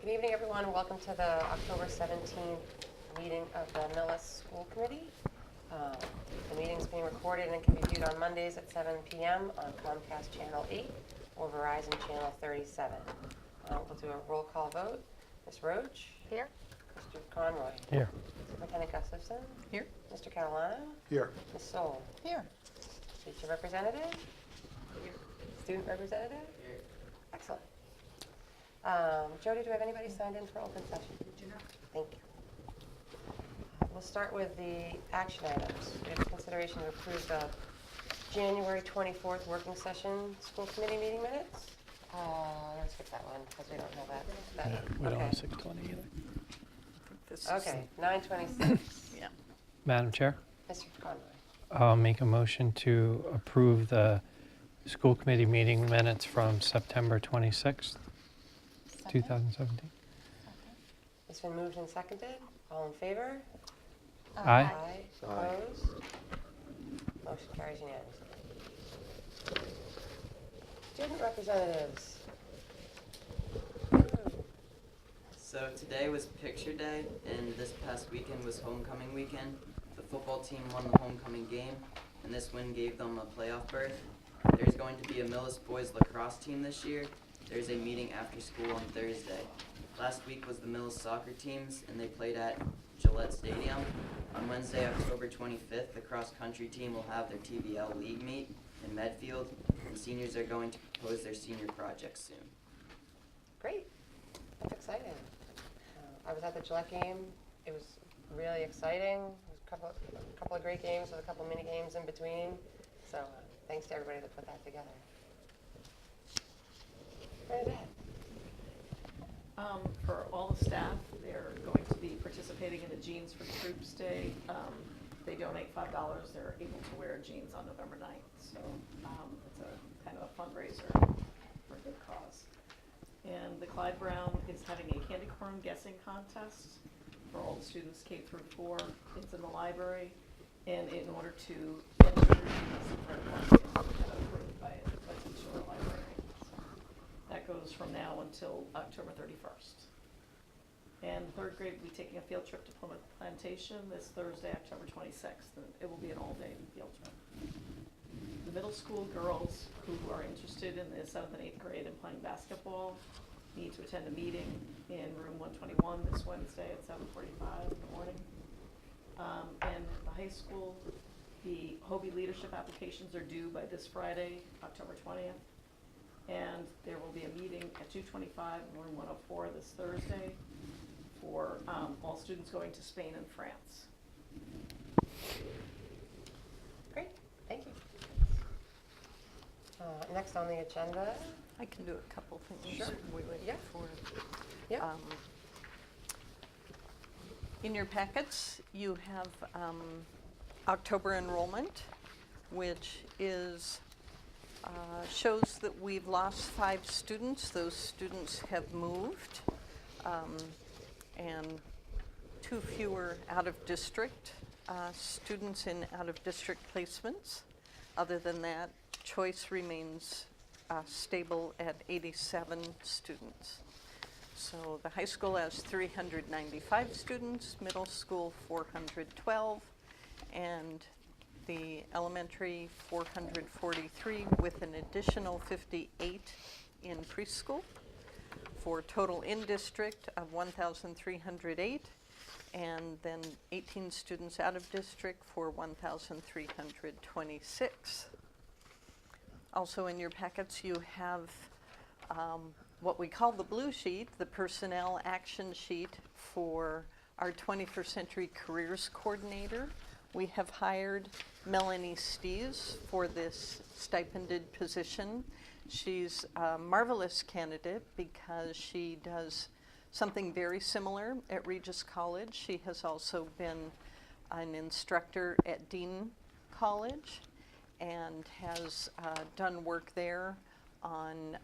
Good evening, everyone. Welcome to the October 17th meeting of the Millis School Committee. The meeting is being recorded and can be viewed on Mondays at 7 p.m. on Comcast Channel 8 or Verizon Channel 37. We'll do a roll call vote. Ms. Roach? Here. Mr. Conroy? Here. Lieutenant Gustafson? Here. Mr. Catalano? Here. Ms. Soul? Here. Teacher representative? Here. Student representative? Here. Excellent. Jody, do we have anybody signed in for open session? We do not. Thank you. We'll start with the action items. We have consideration to approve the January 24th working session school committee meeting minutes. Let's skip that one because we don't have that. Yeah, we don't have 6:20 either. Okay, 9:26. Yeah. Madam Chair, Mr. Conroy. I'll make a motion to approve the school committee meeting minutes from September 26th, 2017. It's been moved and seconded. All in favor? Aye. Opposed? Motion carries unanimously. Student representatives. So today was picture day, and this past weekend was homecoming weekend. The football team won the homecoming game, and this win gave them a playoff berth. There's going to be a Millis boys lacrosse team this year. There's a meeting after school on Thursday. Last week was the Millis soccer teams, and they played at Gillette Stadium. On Wednesday, October 25th, the cross-country team will have their TVL league meet in Medfield, and seniors are going to propose their senior projects soon. Great. That's exciting. I was at the Gillette game. It was really exciting. It was a couple of great games with a couple mini games in between. So thanks to everybody that put that together. Bernadette. For all the staff, they're going to be participating in the Jeans for Troops Day. They donate $5. They're able to wear jeans on November 9th. So it's a kind of a fundraiser for a good cause. And the Clyde Brown is having a candy corn guessing contest for all the students K through 4. It's in the library. And in order to enter, you must have read one approved by a teacher or librarian. That goes from now until October 31st. And third grade will be taking a field trip to Plymouth Plantation this Thursday, October 26th, and it will be an all-day field trip. The middle school girls who are interested in the 7th and 8th grade and playing basketball need to attend a meeting in room 121 this Wednesday at 7:45 in the morning. And the high school, the Hobie leadership applications are due by this Friday, October 20th. And there will be a meeting at 225 in room 104 this Thursday for all students going to Spain and France. Great. Thank you. Next on the agenda. I can do a couple things. Sure. Yeah. Yep. In your packets, you have October enrollment, which is shows that we've lost 5 students. Those students have moved, and 2 fewer out-of-district students in out-of-district placements. Other than that, choice remains stable at 87 students. So the high school has 395 students, middle school 412, and the elementary 443 with an additional 58 in preschool for total in-district of 1,308, and then 18 students out of district for 1,326. Also in your packets you have what we call the blue sheet, the personnel action sheet for our 21st Century Careers Coordinator. We have hired Melanie Steeves for this stipended position. She's a marvelous candidate because she does something very similar at Regis College. She has also been an instructor at Dean College and has done work there on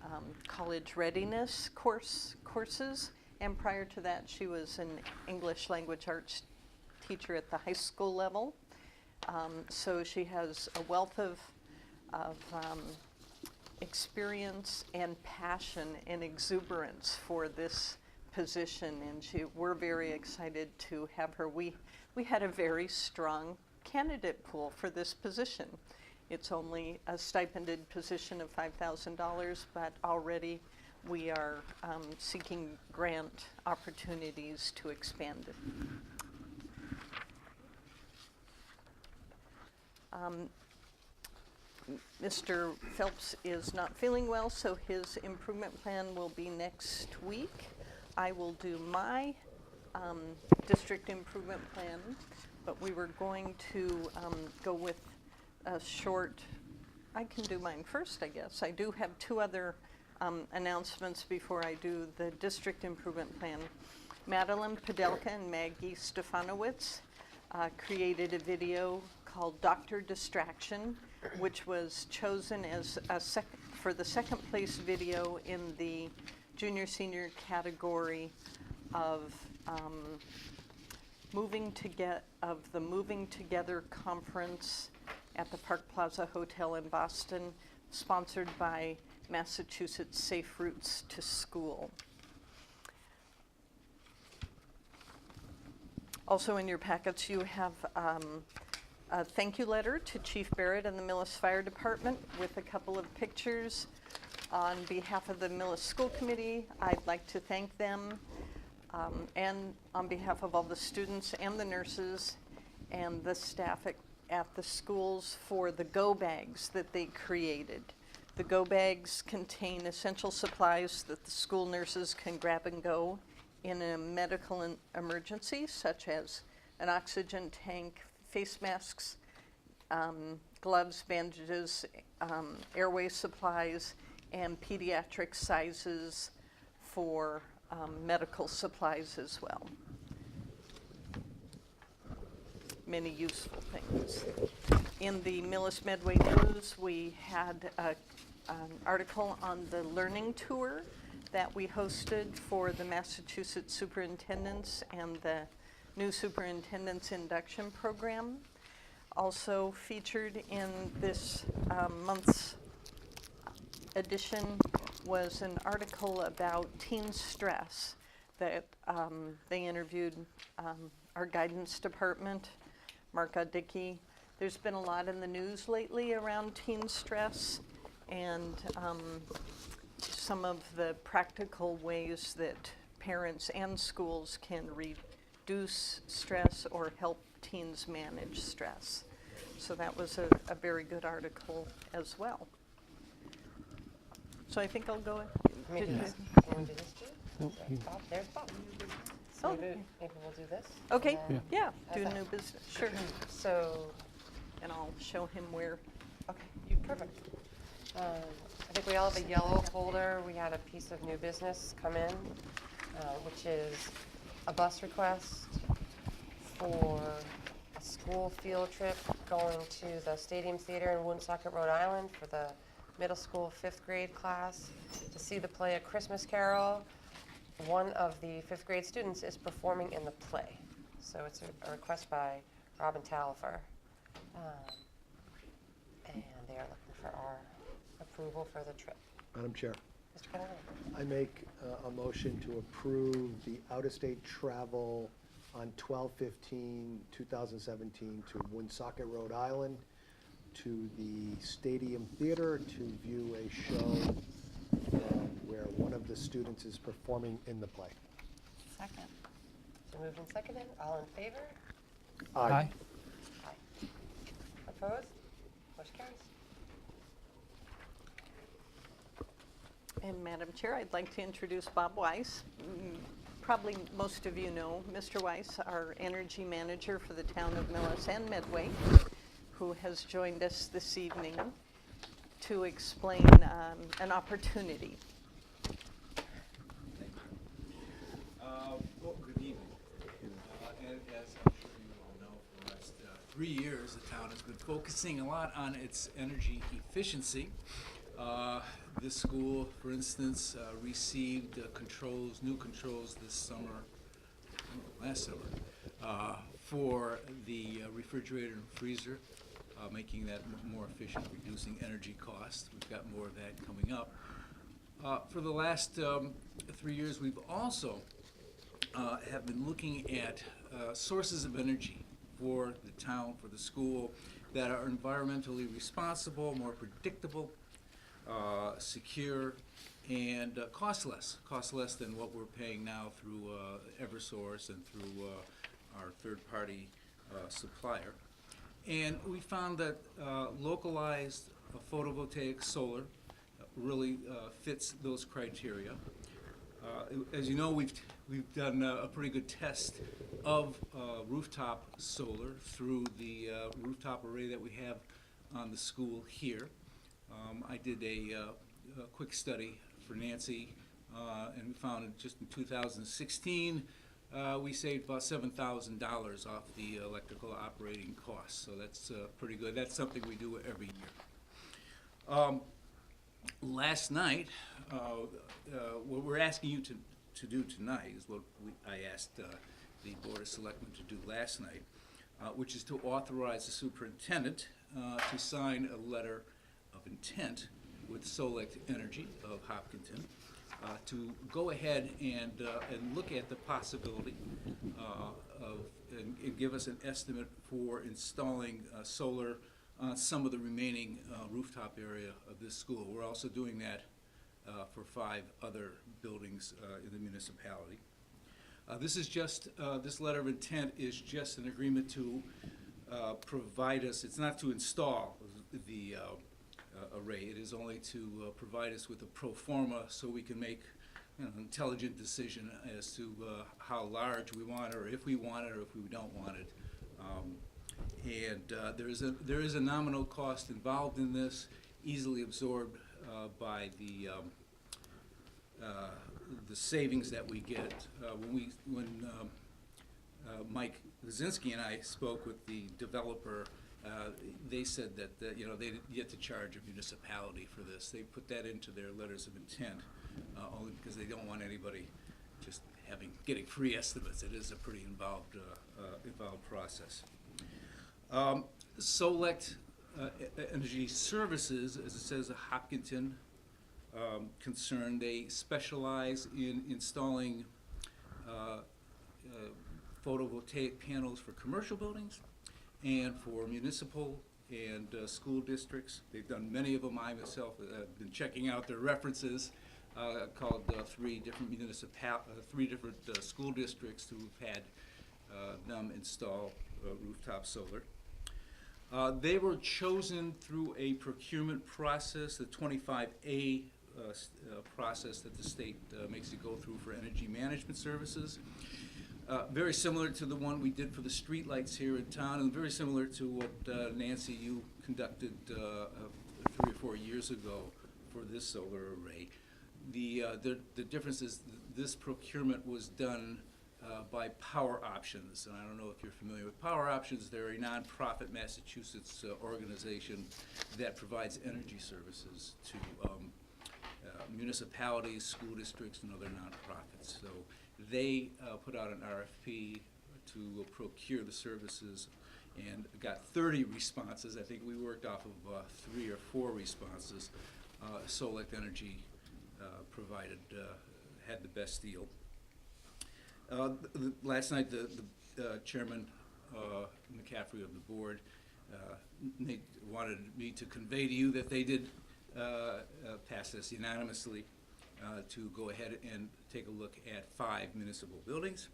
college readiness courses. And prior to that, she was an English language arts teacher at the high school level. So she has a wealth of experience and passion and exuberance for this position, and we're very excited to have her. We had a very strong candidate pool for this position. It's only a stipended position of $5,000, but already we are seeking grant opportunities to expand it. Mr. Phelps is not feeling well, so his improvement plan will be next week. I will do my district improvement plan, but we were going to go with a short, I can do mine first, I guess. I do have two other announcements before I do the district improvement plan. Madeline Podelka and Maggie Stefanowitz created a video called Dr. Distraction, which was chosen as for the second place video in the junior-senior category of the Moving Together conference at the Park Plaza Hotel in Boston, sponsored by Massachusetts Safe Routes to School. Also in your packets, you have a thank you letter to Chief Barrett and the Millis Fire Department with a couple of pictures. On behalf of the Millis School Committee, I'd like to thank them, and on behalf of all the students and the nurses and the staff at the schools for the go bags that they created. The go bags contain essential supplies that the school nurses can grab and go in a medical emergency, such as an oxygen tank, face masks, gloves, bandages, airway supplies, and pediatric sizes for medical supplies as well. Many useful things. In the Millis Medway News, we had an article on the learning tour that we hosted for the Massachusetts superintendents and the new superintendent's induction program. Also featured in this month's edition was an article about teen stress that they interviewed our guidance department, Mark Dickey. There's been a lot in the news lately around teen stress and some of the practical ways that parents and schools can reduce stress or help teens manage stress. So that was a very good article as well. So I think I'll go. Can we do this? Can we do this too? Nope, There's Bob. There's Bob. So maybe we'll do this. Okay, and yeah, how's do that? new business, sure. So, And I'll show him where. okay, perfect. I think we all have a yellow folder. We had a piece of new business come in, which is a bus request for a school field trip going to the Stadium Theater in Woonsocket, Rhode Island for the middle school 5th grade class to see the play A Christmas Carol. One of the 5th grade students is performing in the play. So it's a request by Robin Talifer. And they are looking for our approval for the trip. Madam Chair, Mr. Kennedy? I make a motion to approve the out-of-state travel on 12/15/2017 to Woonsocket, Rhode Island, to the Stadium Theater to view a show where one of the students is performing in the play. Second. So moved and seconded. All in favor? Aye. Aye. Opposed? Motion carries. And Madam Chair, I'd like to introduce Bob Weiss. Probably most of you know Mr. Weiss, our energy manager for the town of Millis and Medway, who has joined us this evening to explain an opportunity. Well, good evening. And as I'm sure you all know, for the last 3 years, the town has been focusing a lot on its energy efficiency. This school, for instance, received new controls this summer, last summer, for the refrigerator and freezer, making that more efficient, reducing energy costs. We've got more of that coming up. For the last 3 years, we've also have been looking at sources of energy for the town, for the school, that are environmentally responsible, more predictable, secure, and cost less than what we're paying now through Eversource and through our third-party supplier. And we found that localized photovoltaic solar really fits those criteria. As you know, we've done a pretty good test of rooftop solar through the rooftop array that we have on the school here. I did a quick study for Nancy, and we found just in 2016 we saved about $7,000 off the electrical operating costs. So that's pretty good. That's something we do every year. Last night, what we're asking you to do tonight is what I asked the Board of Selectmen to do last night, which is to authorize the superintendent to sign a letter of intent with Solect Energy of Hopkinton to go ahead and look at the possibility and give us an estimate for installing solar on some of the remaining rooftop area of this school. We're also doing that for 5 other buildings in the municipality. This letter of intent is just an agreement to provide us, it's not to install the array, it is only to provide us with a pro forma so we can make an intelligent decision as to how large we want it, or if we want it, or if we don't want it. There is a nominal cost involved in this, easily absorbed by the savings that we get. When Mike Lazinski and I spoke with the developer, they said that they didn't get to charge a municipality for this. They put that into their letters of intent only because they don't want anybody just getting free estimates. It is a pretty involved process. Solect Energy Services, as it says, a Hopkinton concern. They specialize in installing photovoltaic panels for commercial buildings and for municipal and school districts. They've done many of them. I myself have been checking out their references. Called 3 different school districts who've had them install rooftop solar. They were chosen through a procurement process, the 25A process that the state makes you go through for energy management services. Very similar to the one we did for the streetlights here in town, and very similar to what Nancy, you conducted 3 or 4 years ago for this solar array. The difference is this procurement was done by Power Options, and I don't know if you're familiar with Power Options. They're a nonprofit Massachusetts organization that provides energy services to municipalities, school districts, and other nonprofits. So they put out an RFP to procure the services and got 30 responses. I think we worked off of 3 or 4 responses. Solect Energy provided, had the best deal. Last night, the Chairman McCaffrey of the board wanted me to convey to you that they did pass this unanimously to go ahead and take a look at 5 municipal buildings.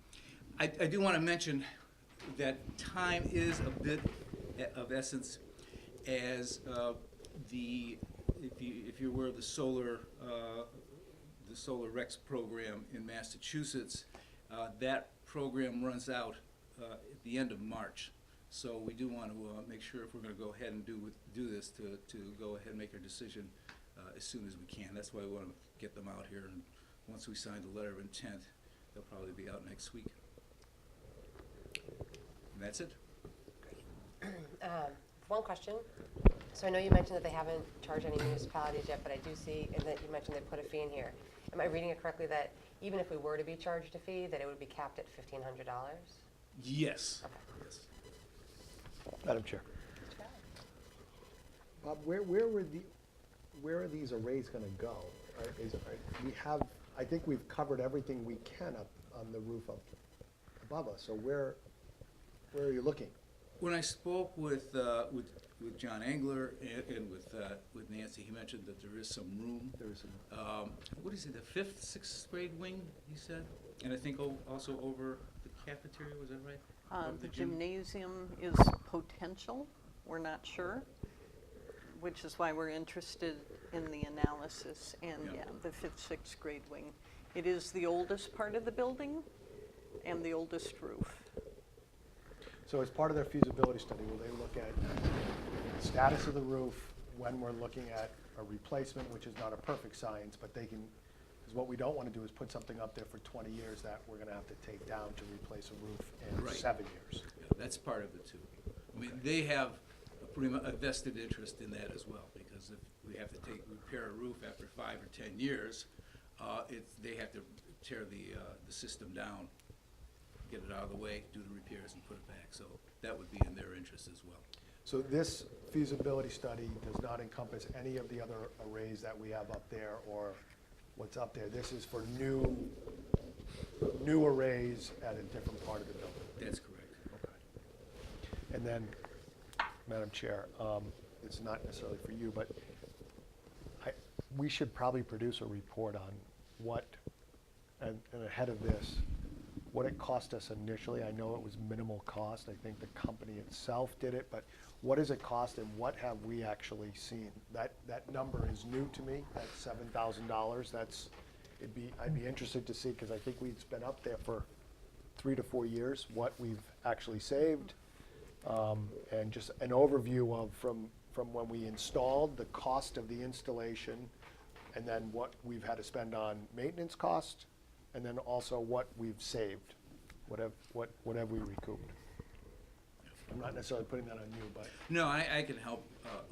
I do want to mention that time is a bit of essence, as if you're aware of the Solar Rex program in Massachusetts, that program runs out at the end of March. So we do want to make sure, if we're going to go ahead and do this, to go ahead and make our decision as soon as we can. That's why we want to get them out here, and once we sign the letter of intent, they'll probably be out next week. And that's it. One question. So I know you mentioned that they haven't charged any municipalities yet, but I do see, and that you mentioned they put a fee in here. Am I reading it correctly that even if we were to be charged a fee, that it would be capped at $1,500? Yes. Okay. Yes. Madam Chair. Bob, where are these arrays going to go? I think we've covered everything we can on the roof up above us. So where are you looking? When I spoke with John Engler and with Nancy, he mentioned that there is some room. There is some. What is it, the fifth, sixth grade wing, he said? And I think also over the cafeteria, was that right? Over The gym? gymnasium is potential, we're not sure, which is why we're interested in the analysis. And Yeah. yeah, the fifth, sixth grade wing. It is the oldest part of the building and the oldest roof. So as part of their feasibility study, will they look at the status of the roof when we're looking at a replacement, which is not a perfect science, but they can, because what we don't want to do is put something up there for 20 years that we're going to have to take down to replace a roof in Right. 7 years. Yeah, that's part of it too. I mean, they have a vested interest in that as well, because if we have to repair a roof after 5 or 10 years, they have to tear the system down, get it out of the way, do the repairs and put it back. So that would be in their interest as well. So this feasibility study does not encompass any of the other arrays that we have up there or what's up there. This is for new arrays at a different part of the building. That's correct. Okay. And then, Madam Chair, it's not necessarily for you, but we should probably produce a report on what, and ahead of this, what it cost us initially. I know it was minimal cost. I think the company itself did it, but what does it cost and what have we actually seen? That number is new to me. That's $7,000. I'd be interested to see, because I think it's been up there for 3 to 4 years, what we've actually saved. And just an overview of from when we installed, the cost of the installation, and then what we've had to spend on maintenance cost, and then also what we've saved. What have we recouped? I'm not necessarily putting that on you, but. No, I can help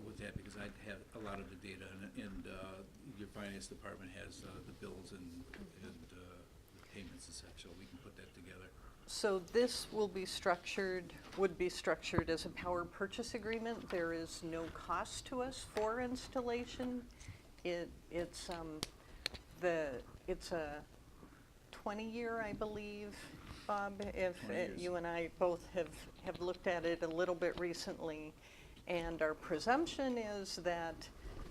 with that because I have a lot of the data, and your finance department has the bills and the payments and such, so we can put that together. So this would be structured as a power purchase agreement. There is no cost to us for installation. It's a 20-year, I believe, Bob, if 20 years. you and I both have looked at it a little bit recently. And our presumption is that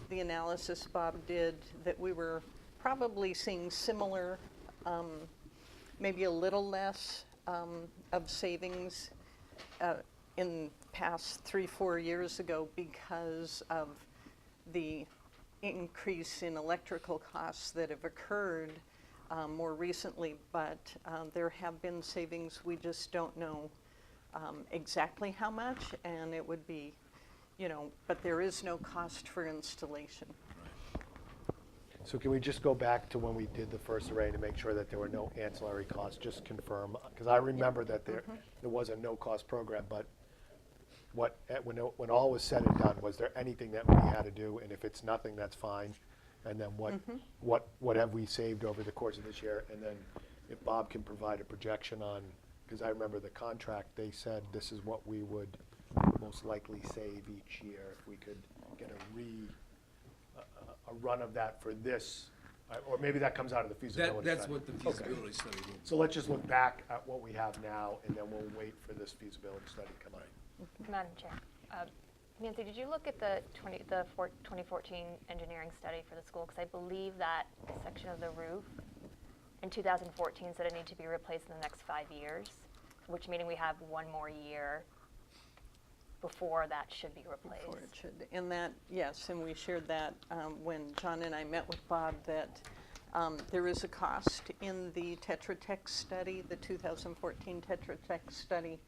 the analysis Bob did, that we were probably seeing similar, maybe a little less of savings in past 3-4 years ago because of the increase in electrical costs that have occurred more recently, but there have been savings. We just don't know exactly how much, and it would be, but there is no cost for installation. So can we just go back to when we did the first array to make sure that there were no ancillary costs, just confirm, because I remember that there was a no-cost program, but when all was said and done, was there anything that we had to do? And if it's nothing, that's fine. And then what have we saved over the course of this year? And then if Bob can provide a projection on, because I remember the contract, they said this is what we would most likely save each year if we could get a run of that for this, or maybe that comes out of the feasibility study. That's what the feasibility study will. So let's just look back at what we have now, and then we'll wait for this feasibility study to come out. Madam Chair, Nancy, did you look at the 2014 engineering study for the school? Because I believe that section of the roof in 2014 said it needed to be replaced in the next 5 years, which meaning we have 1 more year before that should be replaced. Before it should. And that, yes, and we shared that when John and I met with Bob, that there is a cost in the Tetra Tech study, the 2014 Tetra Tech study,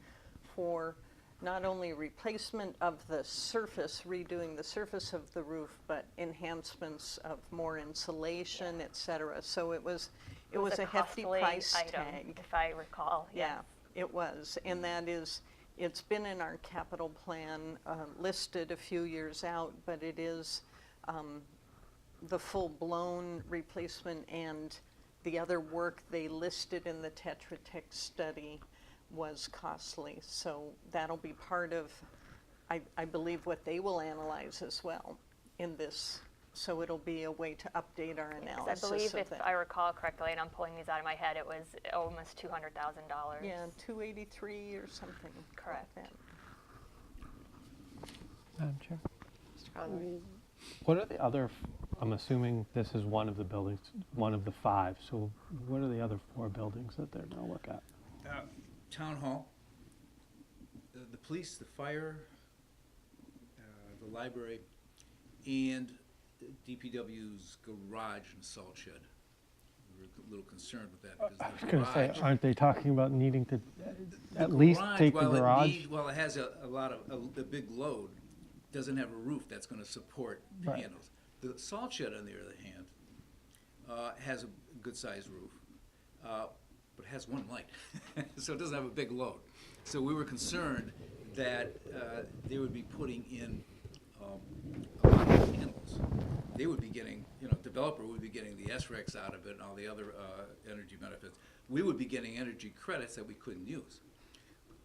for not only replacement of the surface, redoing the surface of the roof, but enhancements of more insulation, et cetera. So it was a hefty costly price item, tag. if I recall. Yeah, yes. it was. And that is, it's been in our capital plan listed a few years out, but it is the full-blown replacement, and the other work they listed in the Tetra Tech study was costly. So that'll be part of, I believe, what they will analyze as well in this So it'll be a way to update our Because analysis I believe, of if that. I recall correctly, and I'm pulling these out of my head, it was almost $200,000. Yeah, 283 or something. like Correct. that. Madam Chair? Mr. Conroy? What are the other, I'm assuming this is one of the buildings, one of the 5, so what are the other 4 buildings that they're gonna look at? Town hall, the police, the fire, the library, and DPW's garage and salt shed. We were a little concerned with that because I was the gonna say, garage. aren't they talking about needing to at least take the garage? Well, it has a lot of, a big load, doesn't have a roof that's gonna support Right. panels. The salt shed, on the other hand, has a good-sized roof, but has one light, so it doesn't have a big load. So we were concerned that they would be putting in a lot of panels. They would be getting, developer would be getting the SRECs out of it and all the other energy benefits. We would be getting energy credits that we couldn't use.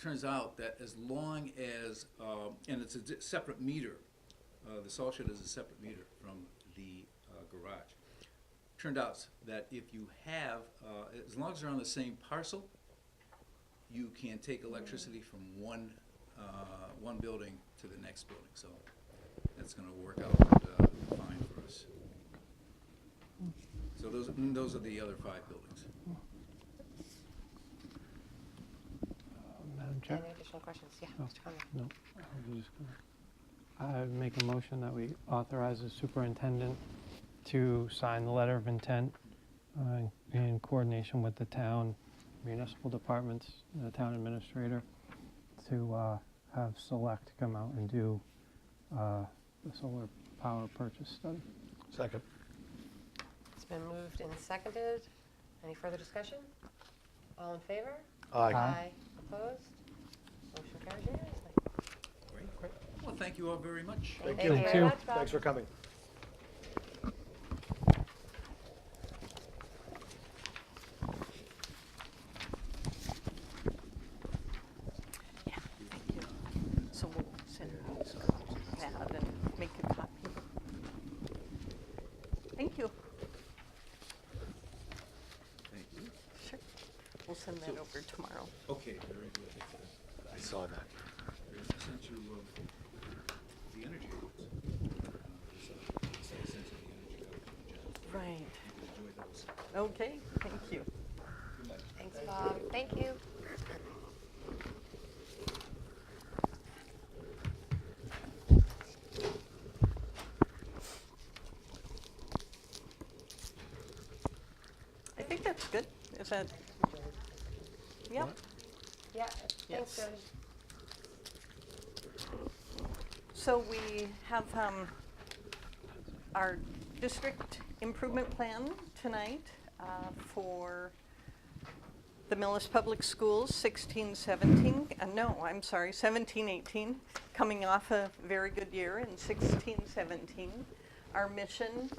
Turns out that as long as, and it's a separate meter, the salt shed is a separate meter from the garage. Turned out that if you have, as long as they're on the same parcel, you can take electricity from one building to the next building. So that's going to work out fine for us. So those are the other 5 buildings. Madam Chair? Any additional questions? Yeah, Oh. Mr. Conroy? No, I was just gonna, I would make a motion that we authorize the superintendent to sign the letter of intent in coordination with the town municipal departments, the town administrator, to have Select come out and do the solar power purchase study. Second. It's been moved and seconded. Any further discussion? All in favor? Aye. Opposed? Motion carries unanimously. Great. Well, thank you all very much. Thank you you. very much, Bob. Thanks for coming. Yeah, thank you. So we'll send these copies of that and make a copy. Thank you. Thank you. Sure. We'll send that over tomorrow. Okay, very good. I saw that. I sent you the energy codes. So I sent you the energy codes. Right. Enjoy those. Okay, thank you. Good night. Thanks, Bob. Thank you. I think that's good. Is that? Yep. Yeah, Yes. thanks, Jody. So we have our district improvement plan tonight for the Millis Public Schools, 16-17, no, I'm sorry, 17-18, coming off a very good year in 16-17. Our mission,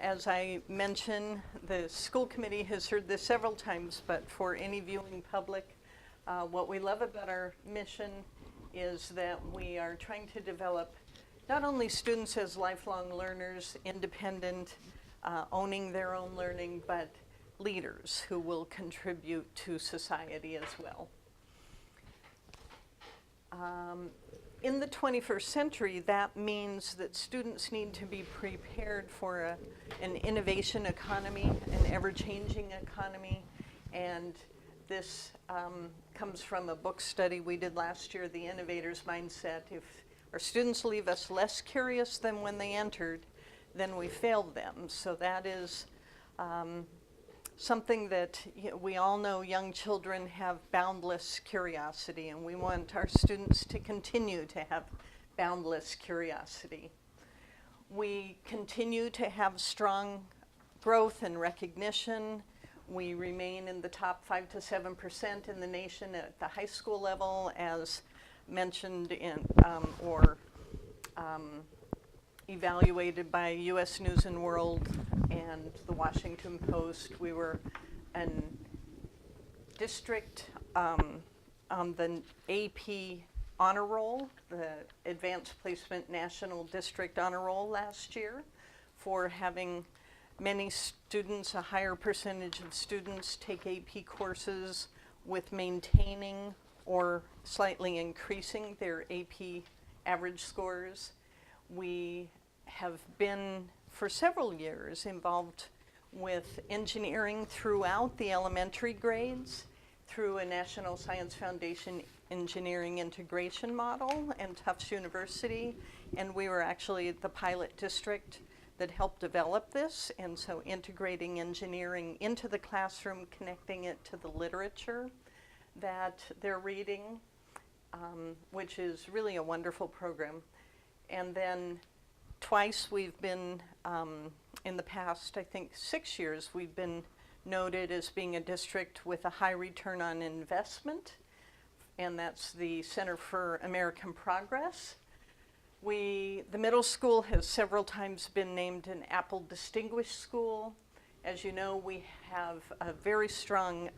as I mentioned, the school committee has heard this several times, but for any viewing public, what we love about our mission is that we are trying to develop not only students as lifelong learners, independent, owning their own learning, but leaders who will contribute to society as well. In the 21st century, that means that students need to be prepared for an innovation economy, an ever-changing economy, and this comes from a book study we did last year, The Innovator's Mindset. If our students leave us less curious than when they entered, then we failed them. So that is something that we all know young children have boundless curiosity, and we want our students to continue to have boundless curiosity. We continue to have strong growth and recognition. We remain in the top 5 to 7% in the nation at the high school level, as mentioned in evaluated by U.S. News and World and the Washington Post. We were an district on the AP honor roll, the Advanced Placement National District honor roll last year for having many students, a higher percentage of students take AP courses with maintaining or slightly increasing their AP average scores. We have been, for several years, involved with engineering throughout the elementary grades through a National Science Foundation engineering integration model and Tufts University, and we were actually the pilot district that helped develop this, and so integrating engineering into the classroom, connecting it to the literature that they're reading, which is really a wonderful program. And then twice we've been, in the past, I think 6 years, we've been noted as being a district with a high return on investment, and that's the Center for American Progress. The middle school has several times been named an Apple Distinguished School. As you know, we have a very strong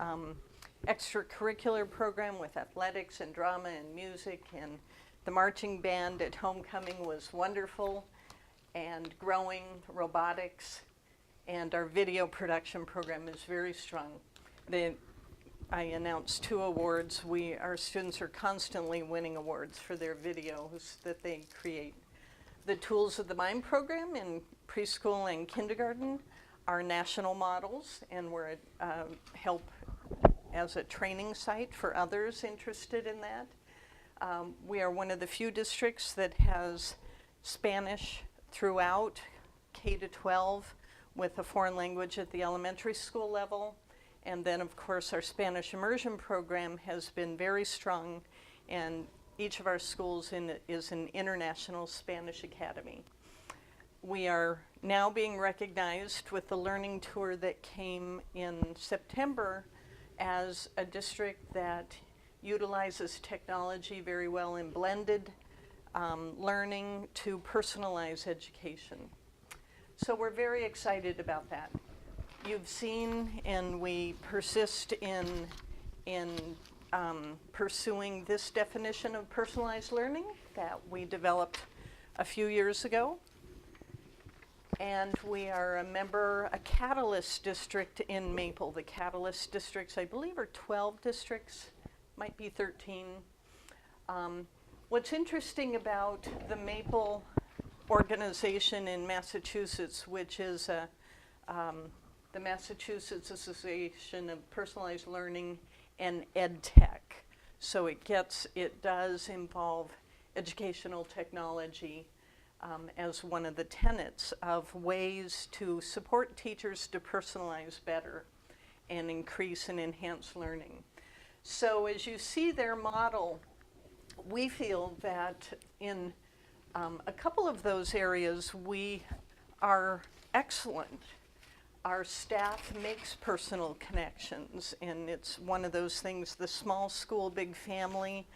extracurricular program with athletics and drama and music, and the marching band at homecoming was wonderful and growing, robotics, and our video production program is very strong. I announced 2 awards. Our students are constantly winning awards for their videos that they create. The Tools of the Mind program in preschool and kindergarten are national models, and we're help as a training site for others interested in that. We are one of the few districts that has Spanish throughout K-12 with a foreign language at the elementary school level. And then, of course, our Spanish immersion program has been very strong, and each of our schools is an international Spanish academy. We are now being recognized with the learning tour that came in September as a district that utilizes technology very well in blended learning to personalize education. So we're very excited about that. You've seen, and we persist in pursuing this definition of personalized learning that we developed a few years ago. And we are a Catalyst district in Maple. The Catalyst districts, I believe, are 12 districts, might be 13. What's interesting about the Maple organization in Massachusetts, which is the Massachusetts Association of Personalized Learning and Ed Tech. So it does involve educational technology as one of the tenets of ways to support teachers to personalize better and increase and enhance learning. So as you see their model, we feel that in a couple of those areas we are excellent. Our staff makes personal connections, and it's one of those things, the small school, big family,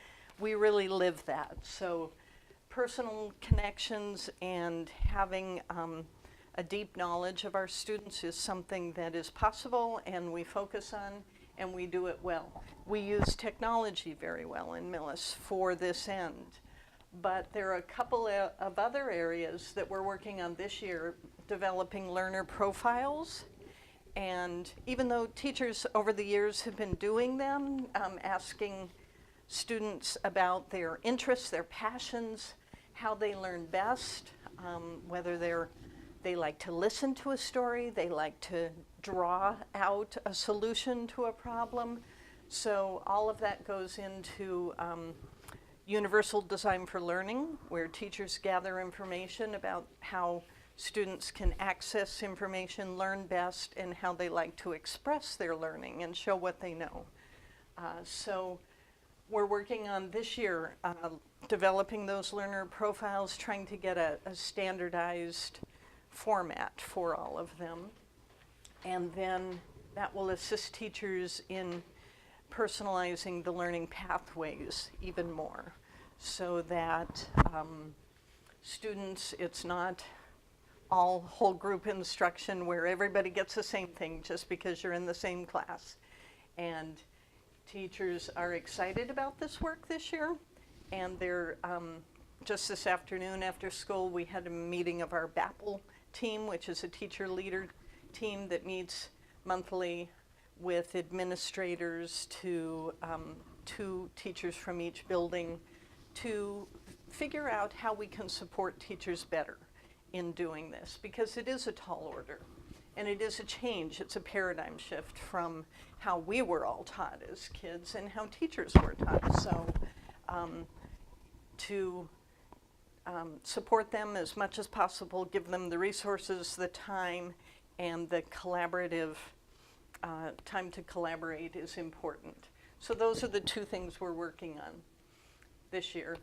we really live that. So personal connections and having a deep knowledge of our students is something that is possible, and we focus on, and we do it well. We use technology very well in Millis for this end. But there are a couple of other areas that we're working on this year, developing learner profiles. And even though teachers over the years have been doing them, asking students about their interests, their passions, how they learn best, whether they like to listen to a story, they like to draw out a solution to a problem. So all of that goes into universal design for learning, where teachers gather information about how students can access information, learn best, and how they like to express their learning and show what they know. So we're working on this year developing those learner profiles, trying to get a standardized format for all of them. And then that will assist teachers in personalizing the learning pathways even more, so that students, it's not all whole group instruction where everybody gets the same thing just because you're in the same class. And teachers are excited about this work this year, and they're just this afternoon after school we had a meeting of our BAPL team, which is a teacher leader team that meets monthly with administrators to teachers from each building to figure out how we can support teachers better in doing this, because it is a tall order and it is a change. It's a paradigm shift from how we were all taught as kids and how teachers were taught. So to support them as much as possible, give them the resources, the time, and the collaborative time to collaborate is important. So those are the two things we're working on this year.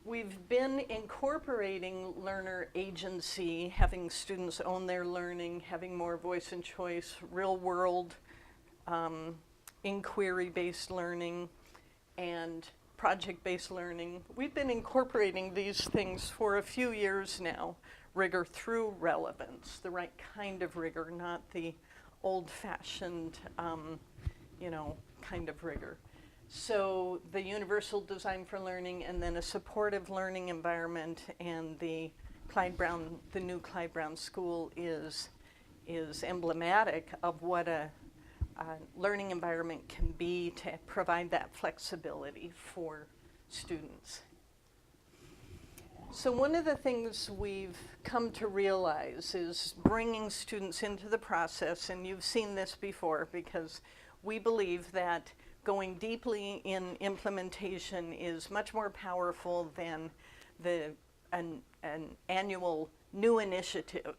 We've been incorporating learner agency, having students own their learning, having more voice and choice, real world, inquiry-based learning, and project-based learning. We've been incorporating these things for a few years now. Rigor through relevance, the right kind of rigor, not the old-fashioned, kind of rigor. So the universal design for learning, and then a supportive learning environment, and the new Clyde Brown School is emblematic of what a learning environment can be to provide that flexibility for students. So one of the things we've come to realize is bringing students into the process, and you've seen this before, because we believe that going deeply in implementation is much more powerful than an annual new initiative.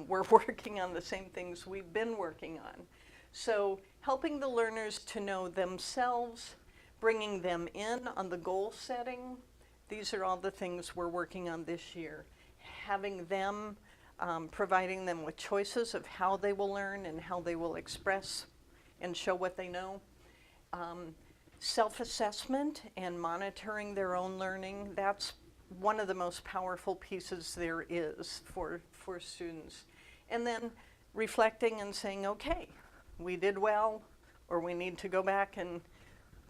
We're working on the same things we've been working on. So helping the learners to know themselves, bringing them in on the goal setting, these are all the things we're working on this year. Having them, providing them with choices of how they will learn and how they will express and show what they know. Self-assessment and monitoring their own learning, that's one of the most powerful pieces there is for students. And then reflecting and saying, okay, we did well, or we need to go back and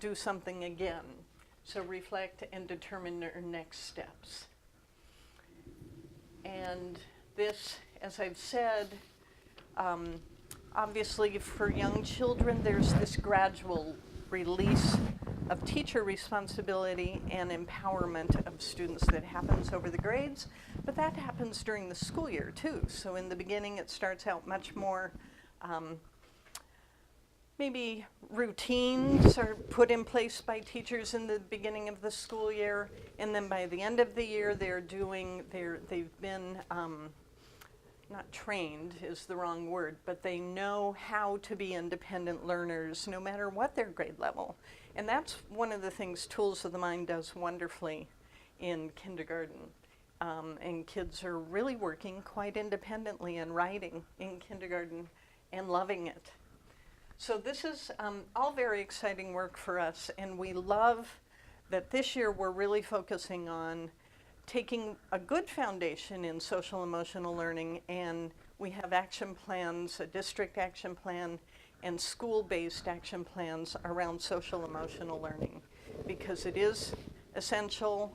do something again. So reflect and determine their next steps. And this, as I've said, obviously for young children, there's this gradual release of teacher responsibility and empowerment of students that happens over the grades, but that happens during the school year too. So in the beginning, it starts out much more maybe routines are put in place by teachers in the beginning of the school year, and then by the end of the year, they've been not trained is the wrong word, but they know how to be independent learners no matter what their grade level. And that's one of the things Tools of the Mind does wonderfully in kindergarten. And kids are really working quite independently and writing in kindergarten and loving it. So this is all very exciting work for us, and we love that this year we're really focusing on taking a good foundation in social emotional learning, and we have action plans, a district action plan, and school-based action plans around social emotional learning, because it is essential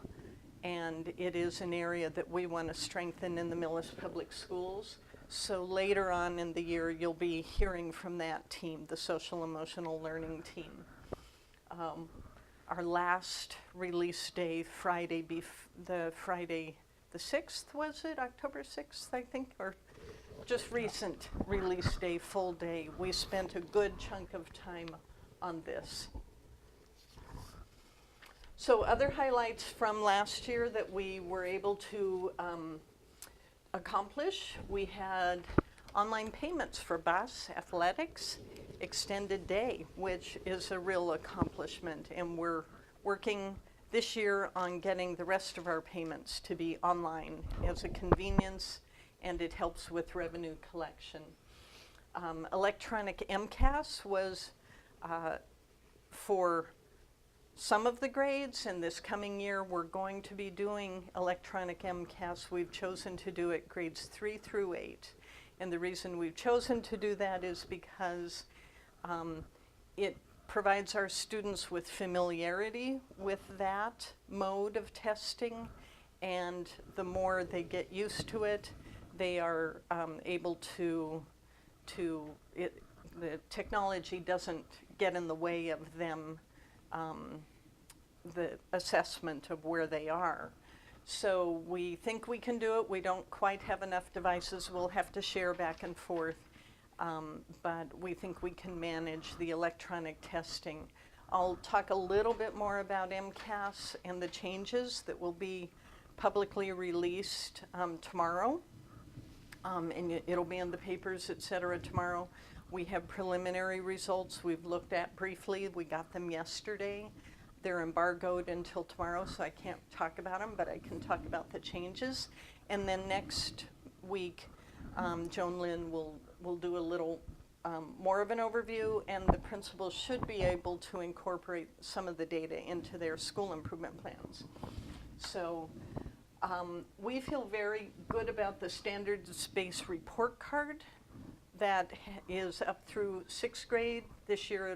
and it is an area that we want to strengthen in the Millis Public Schools. So later on in the year, you'll be hearing from that team, the social emotional learning team. Our last release day, Friday the 6th, was it? October 6th, I think, or just recent release day, full day. We spent a good chunk of time on this. So other highlights from last year that we were able to accomplish, we had online payments for bus, athletics, extended day, which is a real accomplishment, and we're working this year on getting the rest of our payments to be online as a convenience, and it helps with revenue collection. Electronic MCAS was for some of the grades, and this coming year we're going to be doing electronic MCAS. We've chosen to do it grades 3 through 8. And the reason we've chosen to do that is because it provides our students with familiarity with that mode of testing, and the more they get used to it, they are able to the technology doesn't get in the way of them, the assessment of where they are. So we think we can do it. We don't quite have enough devices. We'll have to share back and forth. But we think we can manage the electronic testing. I'll talk a little bit more about MCAS and the changes that will be publicly released tomorrow. And it'll be in the papers, et cetera, tomorrow. We have preliminary results we've looked at briefly. We got them yesterday. They're embargoed until tomorrow, so I can't talk about them, but I can talk about the changes. And then next week, Joan Lynn will do a little more of an overview, and the principals should be able to incorporate some of the data into their school improvement plans. So we feel very good about the standards-based report card that is up through 6th grade. This year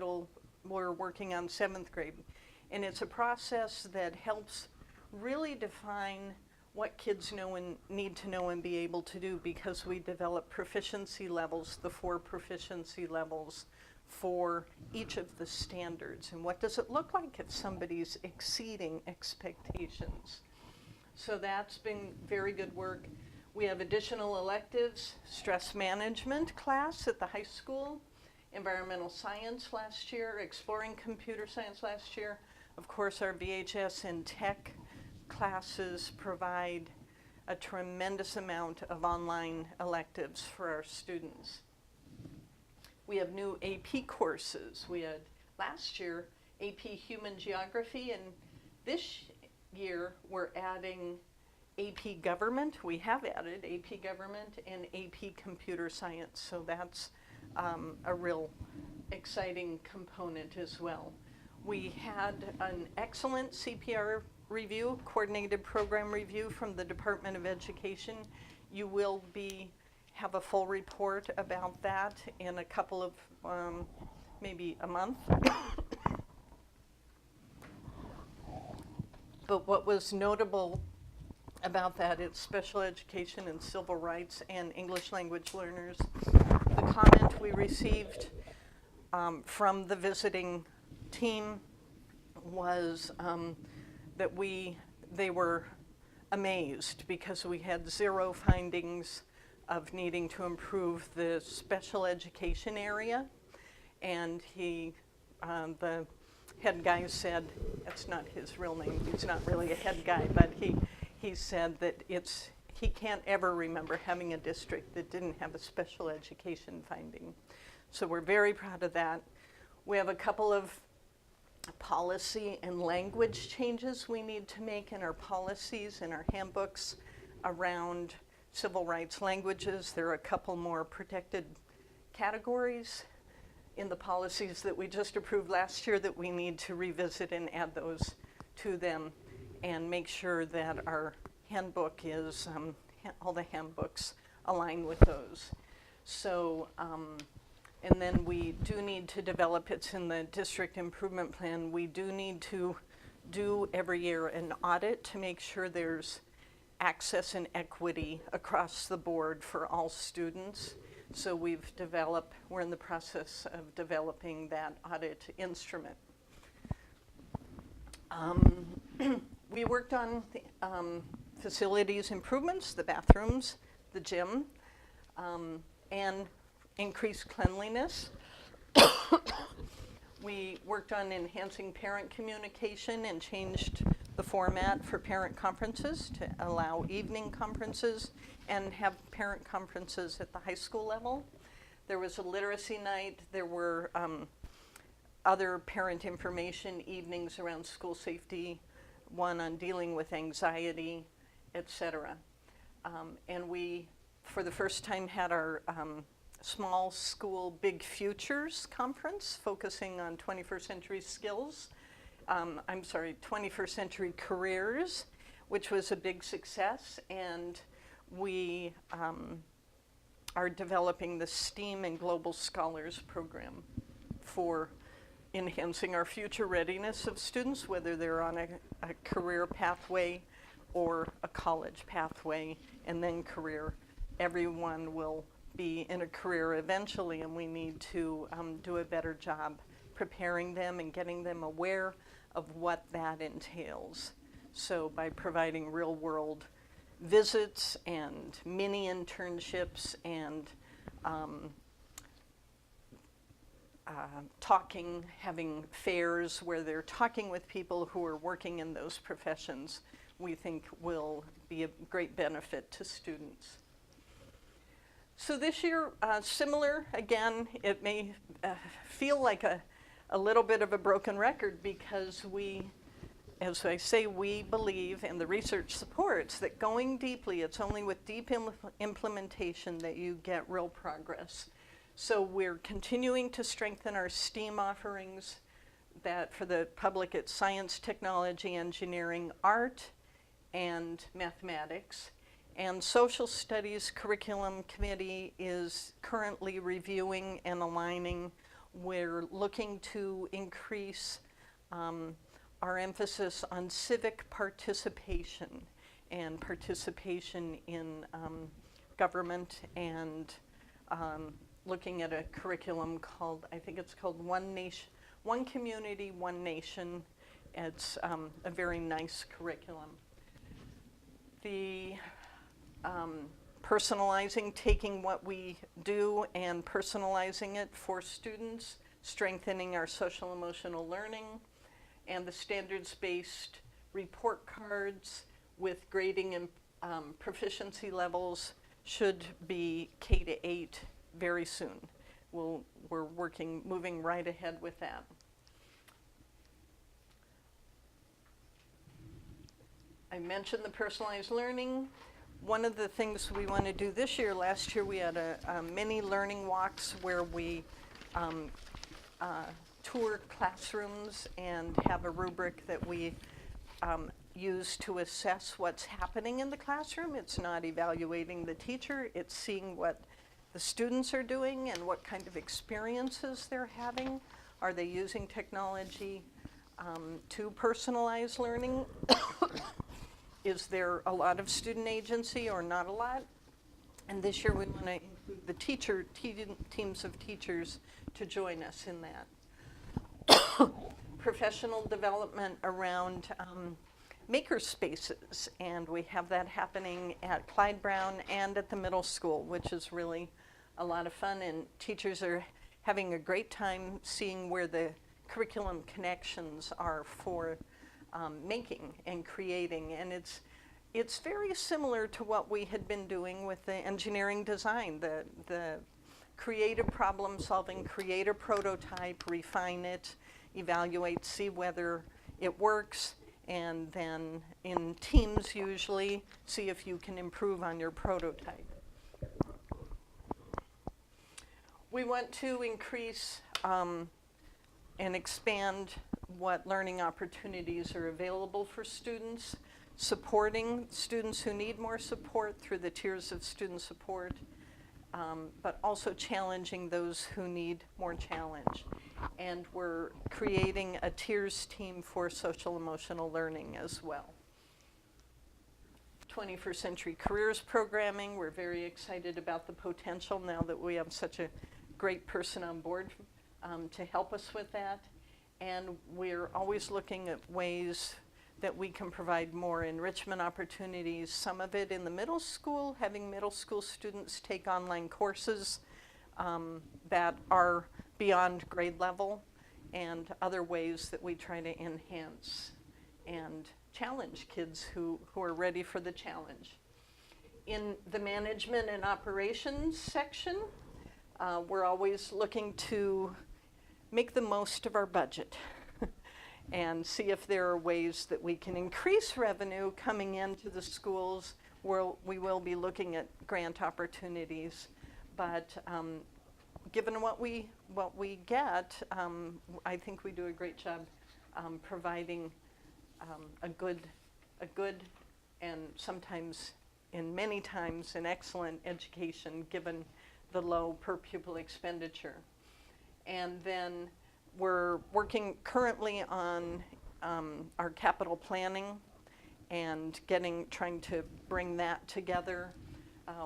we're working on 7th grade. And it's a process that helps really define what kids know and need to know and be able to do, because we develop proficiency levels, the 4 proficiency levels for each of the standards. And what does it look like if somebody's exceeding expectations? So that's been very good work. We have additional electives, stress management class at the high school, environmental science last year, exploring computer science last year. Of course, our VHS and tech classes provide a tremendous amount of online electives for our students. We have new AP courses. We had last year AP Human Geography, and this year we're adding AP Government. We have added AP Government and AP Computer Science, so that's a real exciting component as well. We had an excellent CPR review, coordinated program review from the Department of Education. You will have a full report about that in a couple of, maybe a month. But what was notable about that, it's special education and civil rights and English language learners. The comment we received from the visiting team was that they were amazed because we had 0 findings of needing to improve the special education area. And the head guy said, that's not his real name, he's not really a head guy, but he said that he can't ever remember having a district that didn't have a special education finding. So we're very proud of that. We have a couple of policy and language changes we need to make in our policies and our handbooks around civil rights languages. There are a couple more protected categories in the policies that we just approved last year that we need to revisit and add those to them and make sure that our handbook is, all the handbooks align with those. So, and then we do need to develop, it's in the district improvement plan, we do need to do every year an audit to make sure there's access and equity across the board for all students. So we're in the process of developing that audit instrument. We worked on facilities improvements, the bathrooms, the gym, and increased cleanliness. We worked on enhancing parent communication and changed the format for parent conferences to allow evening conferences and have parent conferences at the high school level. There was a literacy night. There were other parent information evenings around school safety, one on dealing with anxiety, etc. And we, for the first time, had our Small School Big Futures conference focusing on 21st century skills. 21st century careers, which was a big success. And we are developing the STEAM and Global Scholars program for enhancing our future readiness of students, whether they're on a career pathway or a college pathway, and then career everyone will be in a career eventually, and we need to do a better job preparing them and getting them aware of what that entails. So by providing real-world visits and mini internships and talking, having fairs where they're talking with people who are working in those professions, we think will be a great benefit to students. So this year, similar, again, it may feel like a little bit of a broken record because we, as I say, we believe, and the research supports, that going deeply, it's only with deep implementation that you get real progress. So we're continuing to strengthen our STEAM offerings, that for the public it's science, technology, engineering, art, and mathematics. And Social Studies Curriculum Committee is currently reviewing and aligning. We're looking to increase our emphasis on civic participation and participation in government, and looking at a curriculum called, I think it's called One Nation, One Community, One Nation. It's a very nice curriculum. The personalizing, taking what we do and personalizing it for students, strengthening our social emotional learning, and the standards-based report cards with grading and proficiency levels should be K-8 very soon. We're moving right ahead with that. I mentioned the personalized learning. One of the things we want to do this year, last year we had a mini learning walks where we tour classrooms and have a rubric that we use to assess what's happening in the classroom. It's not evaluating the teacher, it's seeing what the students are doing and what kind of experiences they're having. Are they using technology to personalize learning? Is there a lot of student agency or not a lot? And this year we want to include the teams of teachers to join us in that. Professional development around maker spaces, and we have that happening at Clyde Brown and at the middle school, which is really a lot of fun, and teachers are having a great time seeing where the curriculum connections are for making and creating, and it's very similar to what we had been doing with the engineering design, the creative problem solving, create a prototype, refine it, evaluate, see whether it works, and then in teams usually see if you can improve on your prototype. We want to increase and expand what learning opportunities are available for students, supporting students who need more support through the tiers of student support, but also challenging those who need more challenge. And we're creating a tiers team for social emotional learning as well. 21st Century Careers programming, we're very excited about the potential now that we have such a great person on board to help us with that. And we're always looking at ways that we can provide more enrichment opportunities, some of it in the middle school, having middle school students take online courses that are beyond grade level, and other ways that we try to enhance and challenge kids who are ready for the challenge. In the management and operations section, we're always looking to make the most of our budget and see if there are ways that we can increase revenue coming into the schools. We will be looking at grant opportunities, but given what we get, I think we do a great job providing a good and sometimes, in many times, an excellent education given the low per pupil expenditure. And then we're working currently on our capital planning and trying to bring that together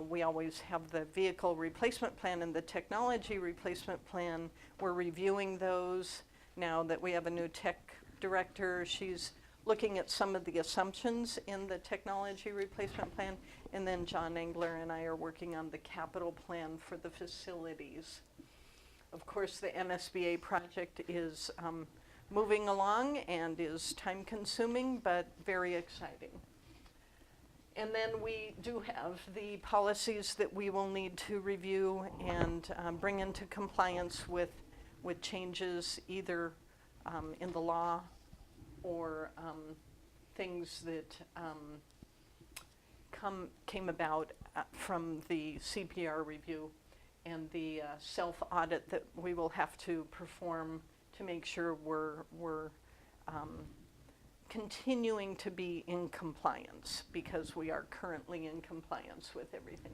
We always have the vehicle replacement plan and the technology replacement plan. We're reviewing those now that we have a new tech director. She's looking at some of the assumptions in the technology replacement plan. And then John Engler and I are working on the capital plan for the facilities. Of course, the MSBA project is moving along and is time consuming, but very exciting. And then we do have the policies that we will need to review and bring into compliance with changes either in the law or things that came about from the CPR review and the self-audit that we will have to perform to make sure we're continuing to be in compliance, because we are currently in compliance with everything.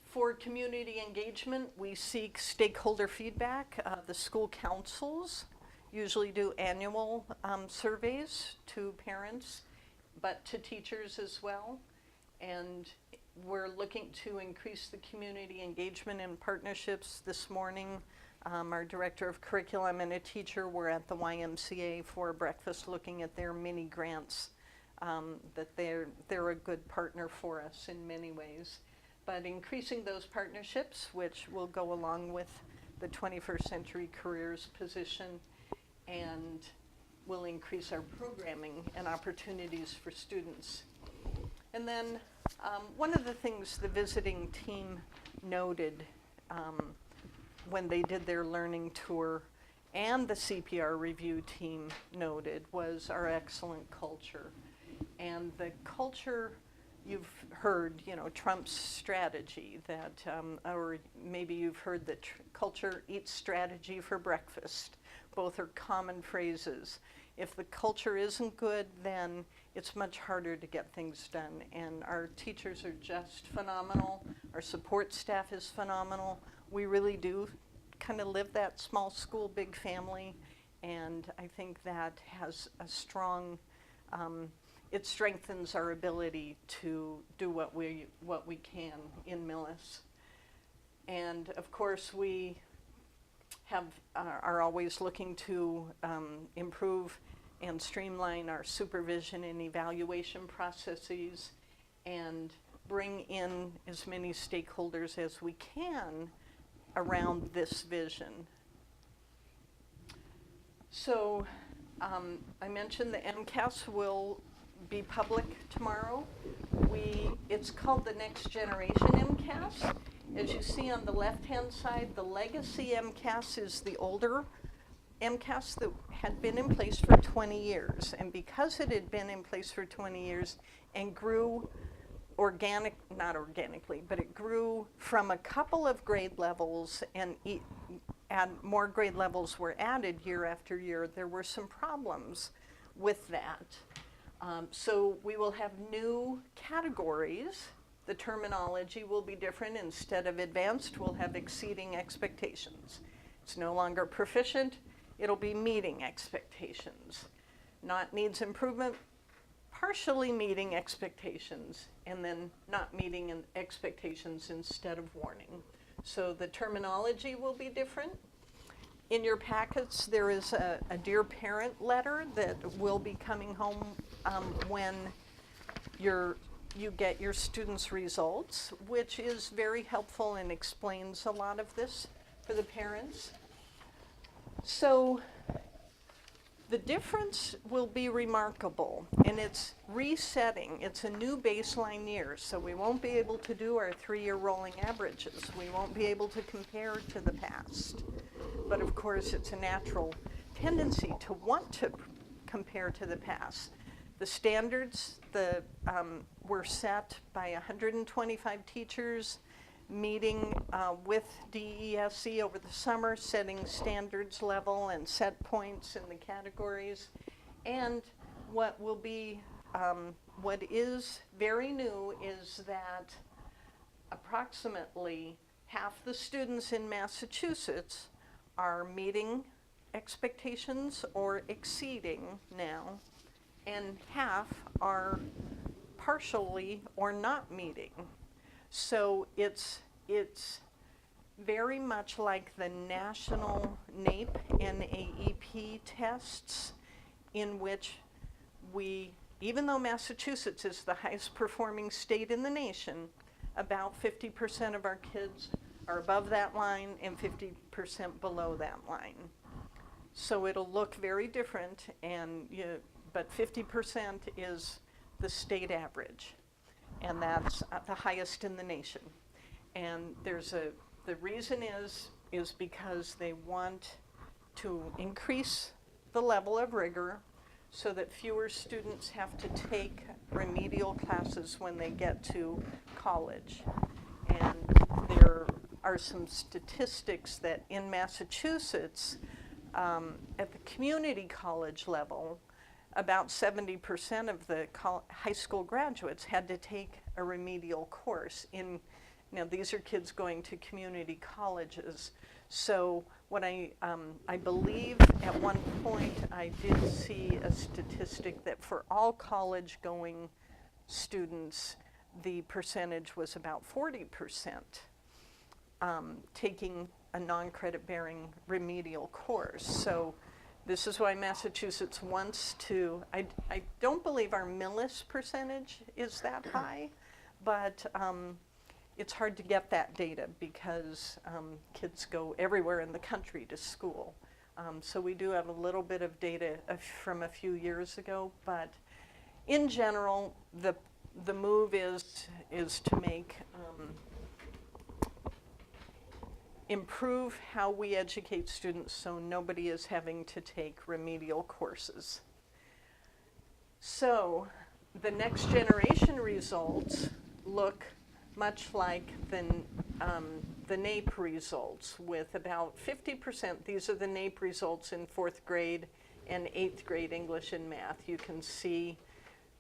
For community engagement, we seek stakeholder feedback. The school councils usually do annual surveys to parents, but to teachers as well. And we're looking to increase the community engagement and partnerships. This morning, our director of curriculum and a teacher were at the YMCA for breakfast looking at their mini grants, that they're a good partner for us in many ways. But increasing those partnerships, which will go along with the 21st Century Careers position, and will increase our programming and opportunities for students. And then one of the things the visiting team noted when they did their learning tour and the CPR review team noted was our excellent culture. And the culture, you've heard, Trump's strategy that, or maybe you've heard that culture eats strategy for breakfast. Both are common phrases. If the culture isn't good, then it's much harder to get things done. And our teachers are just phenomenal. Our support staff is phenomenal. We really do kind of live that small school, big family. And I think that has a strong, it strengthens our ability to do what we can in Millis. And of course, we are always looking to improve and streamline our supervision and evaluation processes and bring in as many stakeholders as we can around this vision. So I mentioned the MCAS will be public tomorrow. It's called the Next Generation MCAS. As you see on the left-hand side, the legacy MCAS is the older MCAS that had been in place for 20 years. And because it had been in place for 20 years and grew not organically, but it grew from a couple of grade levels and more grade levels were added year after year, there were some problems with that. So we will have new categories. The terminology will be different. Instead of advanced, we'll have exceeding expectations. It's no longer proficient. It'll be meeting expectations. Not needs improvement, partially meeting expectations, and then not meeting expectations instead of warning. So the terminology will be different. In your packets, there is a Dear Parent letter that will be coming home when you get your students' results, which is very helpful and explains a lot of this for the parents. So the difference will be remarkable, and it's resetting. It's a new baseline year, so we won't be able to do our 3-year rolling averages. We won't be able to compare to the past. But of course, it's a natural tendency to want to compare to the past. The standards were set by 125 teachers meeting with DESE over the summer, setting standards level and set points in the categories. And what is very new is that approximately half the students in Massachusetts are meeting expectations or exceeding now, and half are partially or not meeting. So it's very much like the national NAEP and AEP tests, in which even though Massachusetts is the highest performing state in the nation, about 50% of our kids are above that line and 50% below that line. So it'll look very different, but 50% is the state average, and that's the highest in the nation. And the reason is because they want to increase the level of rigor so that fewer students have to take remedial classes when they get to college. And there are some statistics that in Massachusetts, at the community college level, about 70% of the high school graduates had to take a remedial course. Now these are kids going to community colleges. So what I believe at one point I did see a statistic that for all college-going students, the percentage was about 40% taking a non-credit bearing remedial course. So this is why Massachusetts wants to, I don't believe our Millis percentage is that high, but it's hard to get that data because kids go everywhere in the country to school. So we do have a little bit of data from a few years ago, but in general, the move is to make improve how we educate students so nobody is having to take remedial courses. So the next generation results look much like the NAEP results, with about 50%. These are the NAEP results in 4th grade and 8th grade English and math. You can see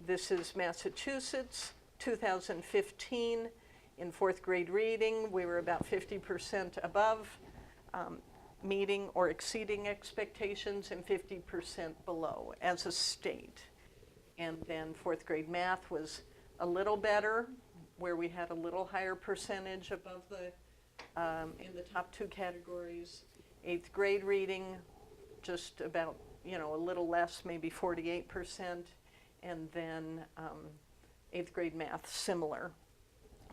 this is Massachusetts, 2015. In 4th grade reading, we were about 50% above meeting or exceeding expectations and 50% below as a state. And then 4th grade math was a little better, where we had a little higher percentage above in the top 2 categories. 8th grade reading, just about, a little less, maybe 48%. And then 8th grade math, similar.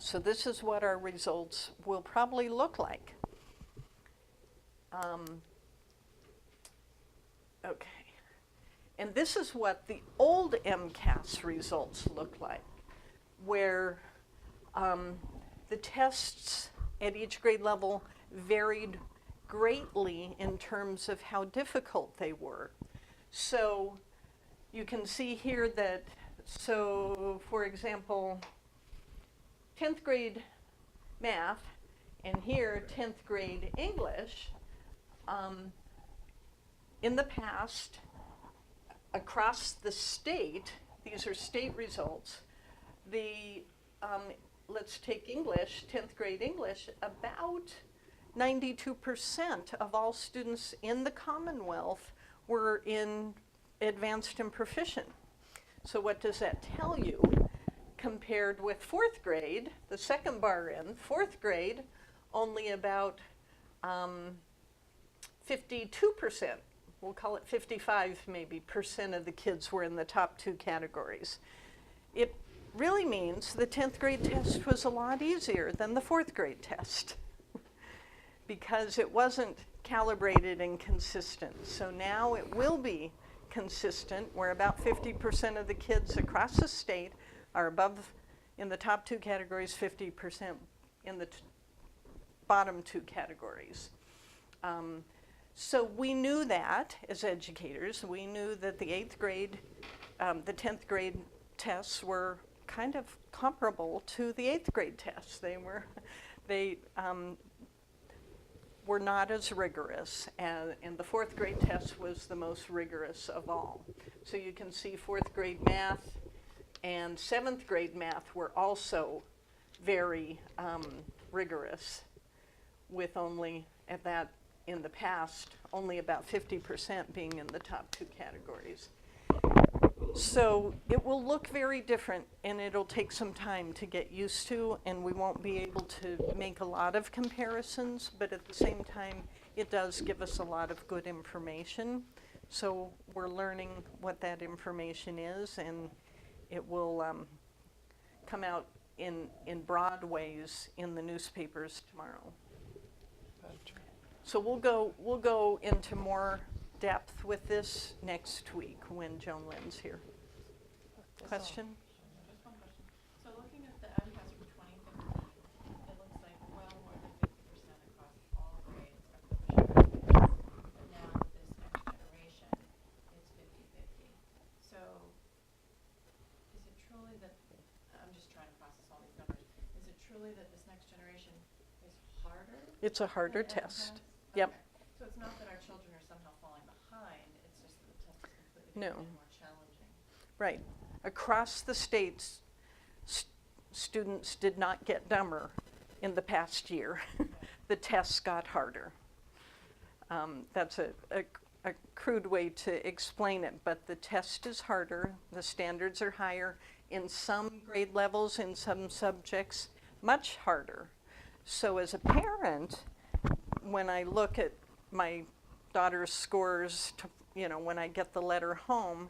So this is what our results will probably look like. Okay. And this is what the old MCAS results look like, where the tests at each grade level varied greatly in terms of how difficult they were. So you can see here that, for example, 10th grade math, and here 10th grade English, in the past, across the state, these are state results, let's take English, 10th grade English, about 92% of all students in the Commonwealth were in advanced and proficient. So what does that tell you? Compared with 4th grade, the second bar in, 4th grade, only about 52%, we'll call it 55 maybe, % of the kids were in the top 2 categories. It really means the 10th grade test was a lot easier than the 4th grade test because it wasn't calibrated and consistent. So now it will be consistent, where about 50% of the kids across the state are above in the top 2 categories, 50% in the bottom 2 categories. So we knew that as educators. We knew that the 8th grade, the 10th grade tests were kind of comparable to the 8th grade tests. They were not as rigorous, and the 4th grade test was the most rigorous of all. So you can see 4th grade math and 7th grade math were also very rigorous, with only in the past, only about 50% being in the top 2 categories. So it will look very different, and it'll take some time to get used to, and we won't be able to make a lot of comparisons, but at the same time, it does give us a lot of good information. So we're learning what that information is, and it will come out in broad ways in the newspapers tomorrow. So we'll go into more depth with this next week when Joan Lynn's here. Question? Just one question. So looking at the MCAS for 2015, it looks like well more than 50% across all grades are proficient. But now with this next generation, it's 50-50. So is it truly that, I'm just trying to process all these numbers, is it truly that this next generation is harder? It's a harder than test. MCAS? Yep. Okay. So it's not that our children are somehow falling behind, it's just that the test is completely No. different and more challenging. Right. Across the states, students did not get dumber in the past year. The tests got harder. That's a crude way to explain it, but the test is harder, the standards are higher. In some grade levels, in some subjects, much harder. So as a parent, when I look at my daughter's scores, when I get the letter home,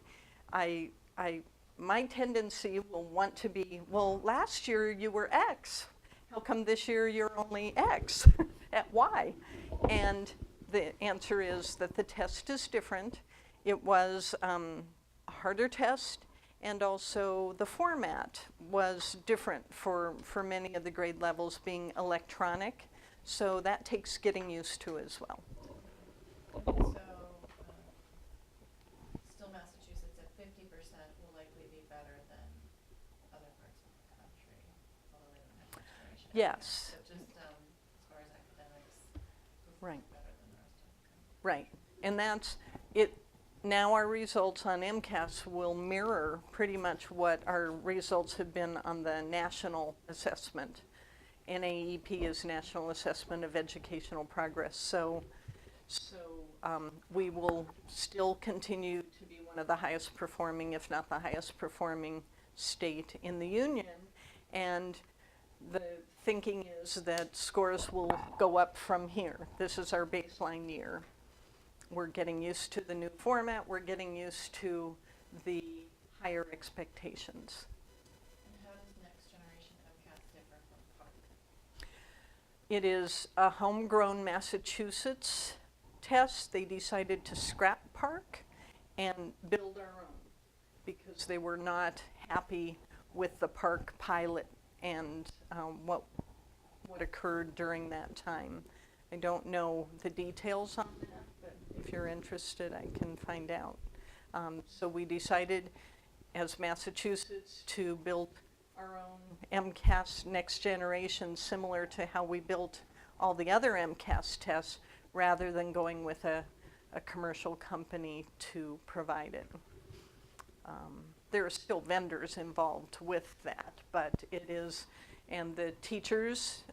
my tendency will want to be, well, last year you were X. How come this year you're only X at Y? And the answer is that the test is different. It was a harder test, and also the format was different for many of the grade levels being electronic. So that takes getting used to as well. So, still Massachusetts at 50% will likely be better than other parts of the country, although they don't have much generation. Yes. So just as far as academics, who's Right. better than the rest of the country. Right. And that's it. Now our results on MCAS will mirror pretty much what our results have been on the national assessment. NAEP is National Assessment of Educational Progress. So we will still continue to be one of the highest performing, if not the highest performing state in the union. And the thinking is that scores will go up from here. This is our baseline year. We're getting used to the new format. We're getting used to the higher expectations. And how does next generation MCAS differ from PARCC? It is a homegrown Massachusetts test. They decided to scrap PARCC and build our own because they were not happy with the PARCC pilot and what occurred during that time. I don't know the details on that, but if you're interested, I can find out. So we decided as Massachusetts to build our own MCAS next generation, similar to how we built all the other MCAS tests, rather than going with a commercial company to provide it. There are still vendors involved with that, but it is, and the teachers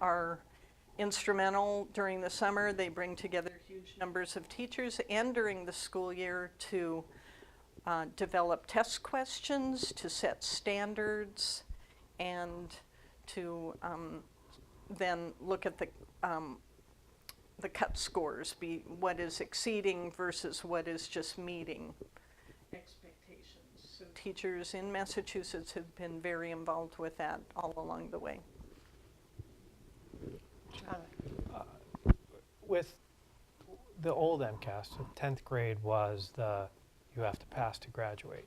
are instrumental during the summer. They bring together huge numbers of teachers and during the school year to develop test questions, to set standards, and to then look at the cut scores, what is exceeding versus what is just meeting expectations. So teachers in Massachusetts have been very involved with that all along the way. With the old MCAS, the 10th grade was you have to pass to graduate.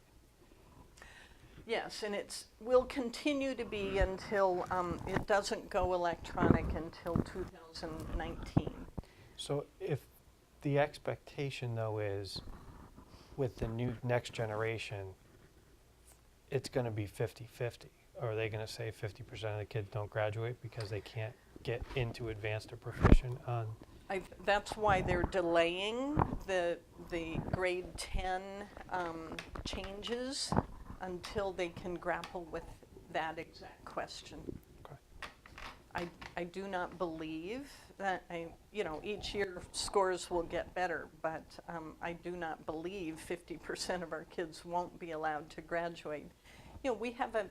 Yes, and will continue to be until it doesn't go electronic until 2019. So if the expectation, though, is with the new next generation, it's going to be 50-50. Or are they going to say 50% of the kids don't graduate because they can't get into advanced or proficient on? That's why they're delaying the grade 10 changes until they can grapple with that exact question. Okay. I do not believe that, each year scores will get better, but I do not believe 50% of our kids won't be allowed to graduate. We have a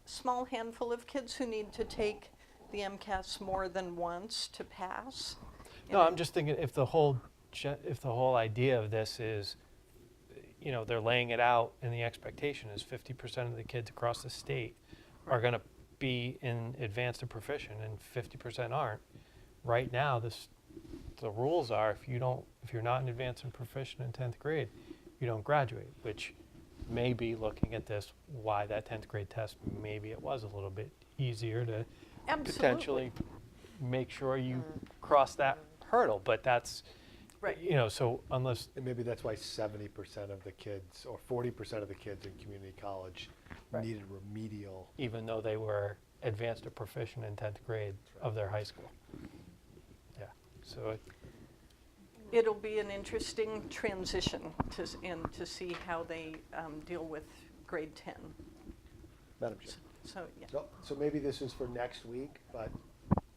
small handful of kids who need to take the MCAS more than once to pass. No, I'm just thinking if the whole idea of this is, they're laying it out and the expectation is 50% of the kids across the state are going to be in advanced and proficient and 50% aren't. Right now, the rules are if you're not in advanced and proficient in 10th grade, you don't graduate, which may be, looking at this, why that 10th grade test, maybe it was a little bit easier to potentially make sure you cross that hurdle, but that's, Right. So unless, And maybe that's why 70% of the kids, or 40% of the kids in community college needed remedial. even though they were advanced or proficient in 10th grade of their high school. Yeah, so It'll be an interesting transition to see how they deal with grade 10. Madam Chair. So, yeah. So maybe this is for next week, but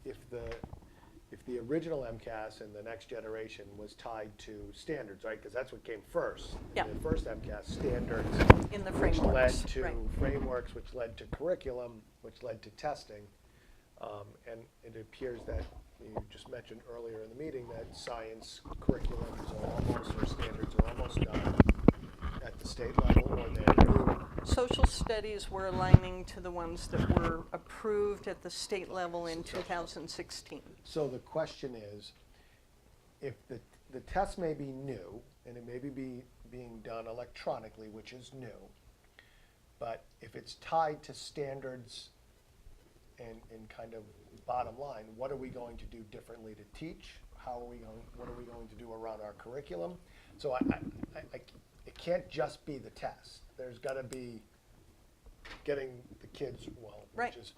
if the original MCAS and the next generation was tied to standards, right? Because that's what came first. Yeah. The first MCAS, standards, In the which led frameworks, to right. frameworks, which led to curriculum, which led to testing. And it appears that you just mentioned earlier in the meeting that science curriculums are almost, or standards are almost done at the state level, or they're new. Social studies were aligning to the ones that were approved at the state level in 2016. So the question is, if the test may be new, and it may be being done electronically, which is new, but if it's tied to standards and kind of bottom line, what are we going to do differently to teach? What are we going to do around our curriculum? So it can't just be the test. There's got to be getting the kids, Right. which is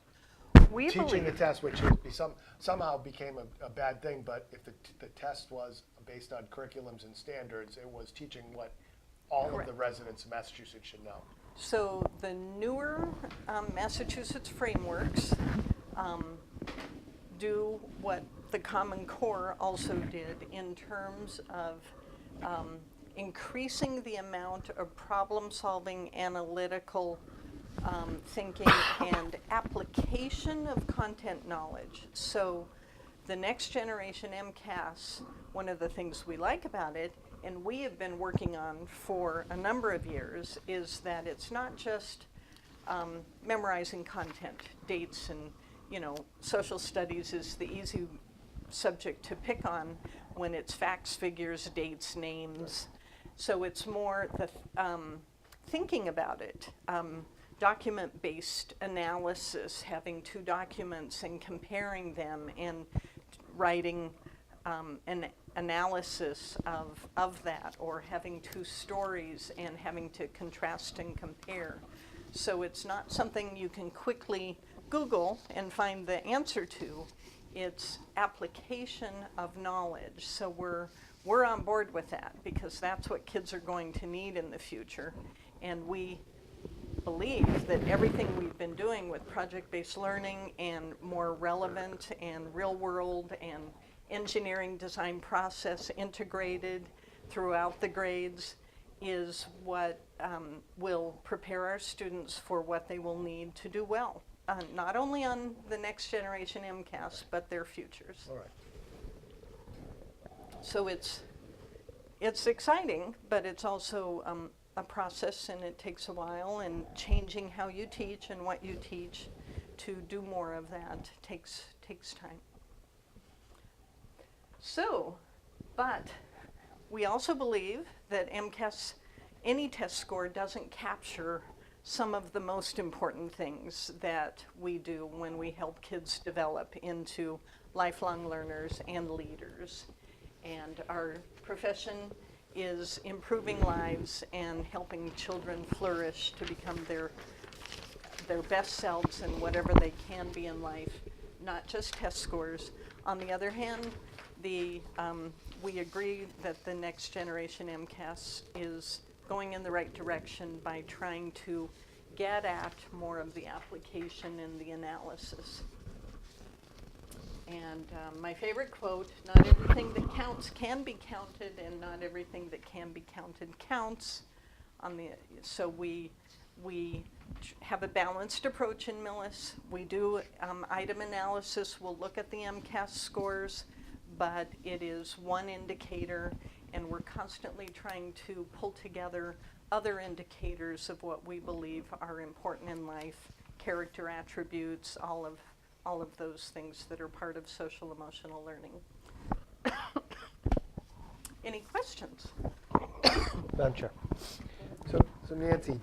We teaching the believe, test, which is somehow became a bad thing, but if the test was based on curriculums and standards, it was teaching what all of the Correct. residents of Massachusetts should know. so the newer Massachusetts frameworks do what the Common Core also did in terms of increasing the amount of problem-solving, analytical thinking, and application of content knowledge. So the next generation MCAS, one of the things we like about it, and we have been working on for a number of years, is that it's not just memorizing content, dates, and social studies is the easy subject to pick on when it's facts, figures, dates, names. So it's more the thinking about it. Document-based analysis, having two documents and comparing them and writing an analysis of that, or having two stories and having to contrast and compare. So it's not something you can quickly Google and find the answer to. It's application of knowledge. So we're on board with that because that's what kids are going to need in the future. And we believe that everything we've been doing with project-based learning and more relevant and real-world and engineering design process integrated throughout the grades is what will prepare our students for what they will need to do well, not only on the next generation MCAS, but their futures. All right. So it's exciting, but it's also a process, and it takes a while, and changing how you teach and what you teach to do more of that takes time. So, but we also believe that MCAS, any test score, doesn't capture some of the most important things that we do when we help kids develop into lifelong learners and leaders. And our profession is improving lives and helping children flourish to become their best selves and whatever they can be in life, not just test scores. On the other hand, we agree that the next generation MCAS is going in the right direction by trying to get at more of the application and the analysis. And my favorite quote, not everything that counts can be counted, and not everything that can be counted counts. So we have a balanced approach in Millis. We do item analysis. We'll look at the MCAS scores, but it is one indicator, and we're constantly trying to pull together other indicators of what we believe are important in life, character attributes, all of those things that are part of social emotional learning. Any questions? Madam Chair. So Nancy,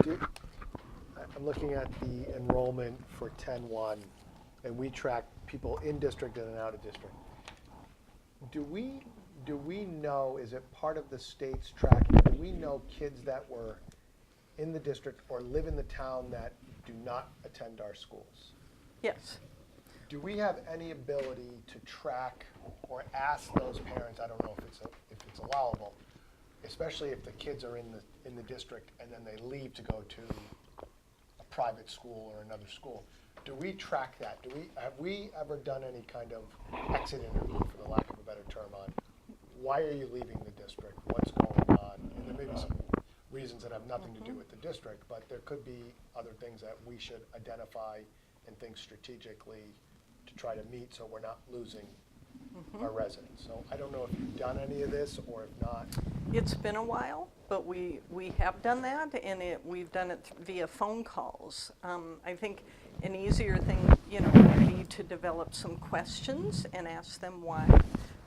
I'm looking at the enrollment for 10-1, and we track people in district and out of district. Do we know, is it part of the state's tracking, do we know kids that were in the district or live in the town that do not attend our schools? Yes. Do we have any ability to track or ask those parents, I don't know if it's allowable, especially if the kids are in the district and then they leave to go to a private school or another school. Do we track that? Have we ever done any kind of exit interview, for the lack of a better term, on why are you leaving the district? What's going on? And there may be some reasons that have nothing to do with the district, but there could be other things that we should identify and think strategically to try to meet so we're not losing our residents. So I don't know if you've done any of this or if not. It's been a while, but we have done that, and we've done it via phone calls. I think an easier thing, would be to develop some questions and ask them why.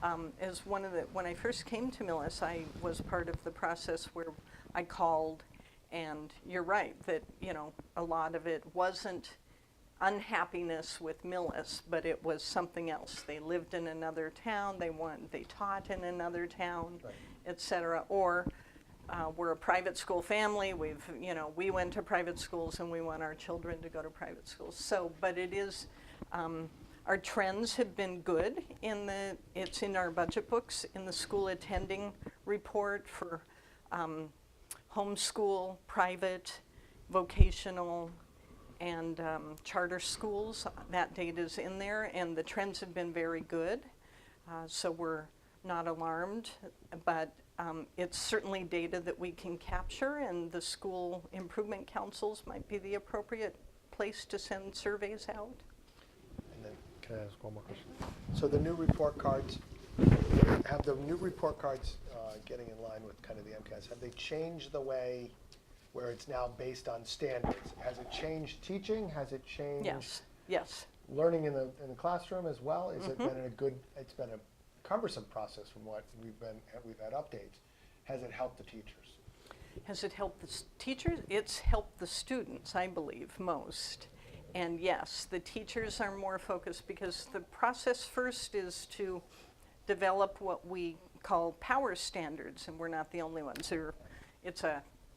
When I first came to Millis, I was part of the process where I called, and you're right that a lot of it wasn't unhappiness with Millis, but it was something else. They lived in another town, they taught in another town, Right. et cetera, or we're a private school family, we went to private schools and we want our children to go to private schools. So, but it is, our trends have been good it's in our budget books, in the school attending report for homeschool, private, vocational, and charter schools. That data is in there, and the trends have been very good. So we're not alarmed, but it's certainly data that we can capture, and the school improvement councils might be the appropriate place to send surveys out. And then, can I ask one more question? So the new report cards, have the new report cards getting in line with kind of the MCAS, have they changed the way where it's now based on standards? Has it changed teaching? Has it changed Yes. learning in the classroom as well? Has it been it's been a cumbersome process from what we've had updates. Has it helped the teachers? Has it helped the teachers? It's helped the students, I believe, most. And yes, the teachers are more focused because the process first is to develop what we call power standards, and we're not the only ones.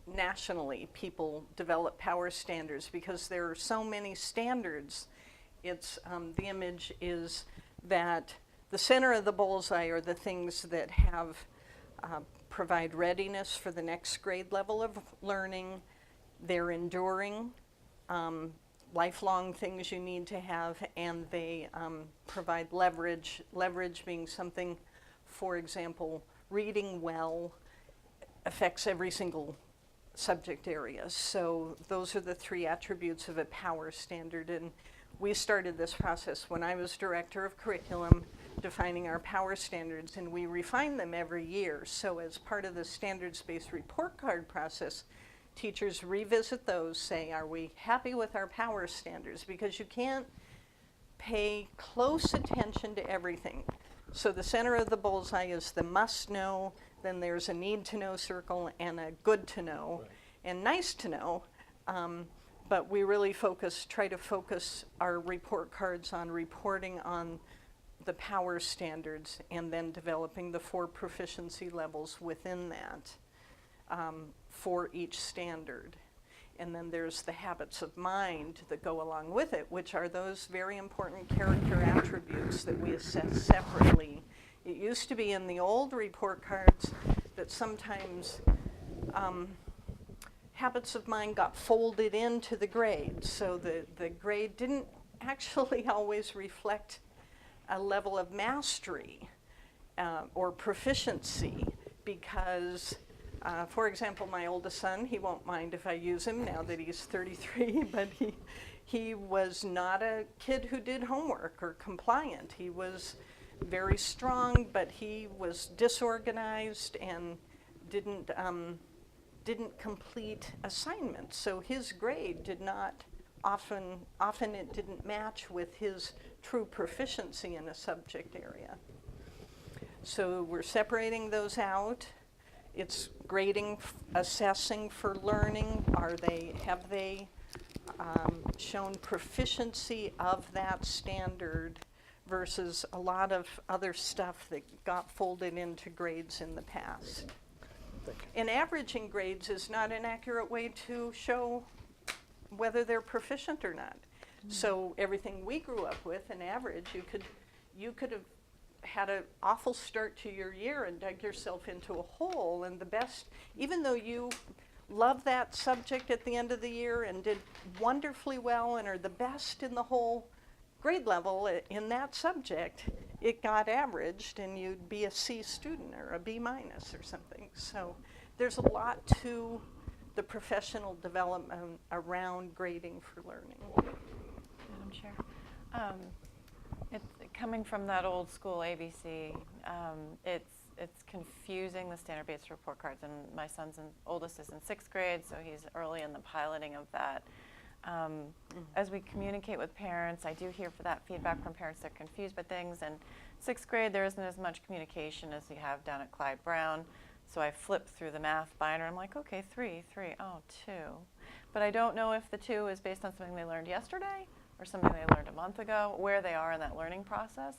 Nationally, people develop power standards because there are so many standards. The image is that the center of the bullseye are the things that provide readiness for the next grade level of learning. They're enduring, lifelong things you need to have, and they provide leverage. Leverage being something, for example, reading well affects every single subject area. So those are the three attributes of a power standard, and we started this process when I was director of curriculum, defining our power standards, and we refine them every year. So as part of the standards-based report card process, teachers revisit those, say, are we happy with our power standards? Because you can't pay close attention to everything. So the center of the bullseye is the must know, then there's a need to know circle and a good to know, Right. and nice to know. But we really try to focus our report cards on reporting on the power standards and then developing the 4 proficiency levels within that for each standard. And then there's the habits of mind that go along with it, which are those very important character attributes that we assess separately. It used to be in the old report cards that sometimes habits of mind got folded into the grade. So the grade didn't actually always reflect a level of mastery or proficiency, because, for example, my oldest son, he won't mind if I use him now that he's 33, but he was not a kid who did homework or compliant. He was very strong, but he was disorganized and didn't complete assignments. So his grade did not, often it didn't match with his true proficiency in a subject area. So we're separating those out. It's grading, assessing for learning. Have they shown proficiency of that standard versus a lot of other stuff that got folded into grades in the past. And averaging grades is not an accurate way to show whether they're proficient or not. So everything we grew up with, an average, you could have had an awful start to your year and dug yourself into a hole, and the best, even though you love that subject at the end of the year and did wonderfully well and are the best in the whole grade level in that subject, it got averaged and you'd be a C student or a B minus or something. So there's a lot to the professional development around grading for learning. Madam Chair, it's coming from that old school ABC. It's confusing, the standard-based report cards, and my oldest is in 6th grade, so he's early in the piloting of that. As we communicate with parents, I do hear for that feedback from parents. They're confused by things. And 6th grade, there isn't as much communication as you have down at Clyde Brown. So I flip through the math binder. I'm like, okay, 3, oh, 2. But I don't know if the 2 is based on something they learned yesterday or something they learned a month ago, where they are in that learning process.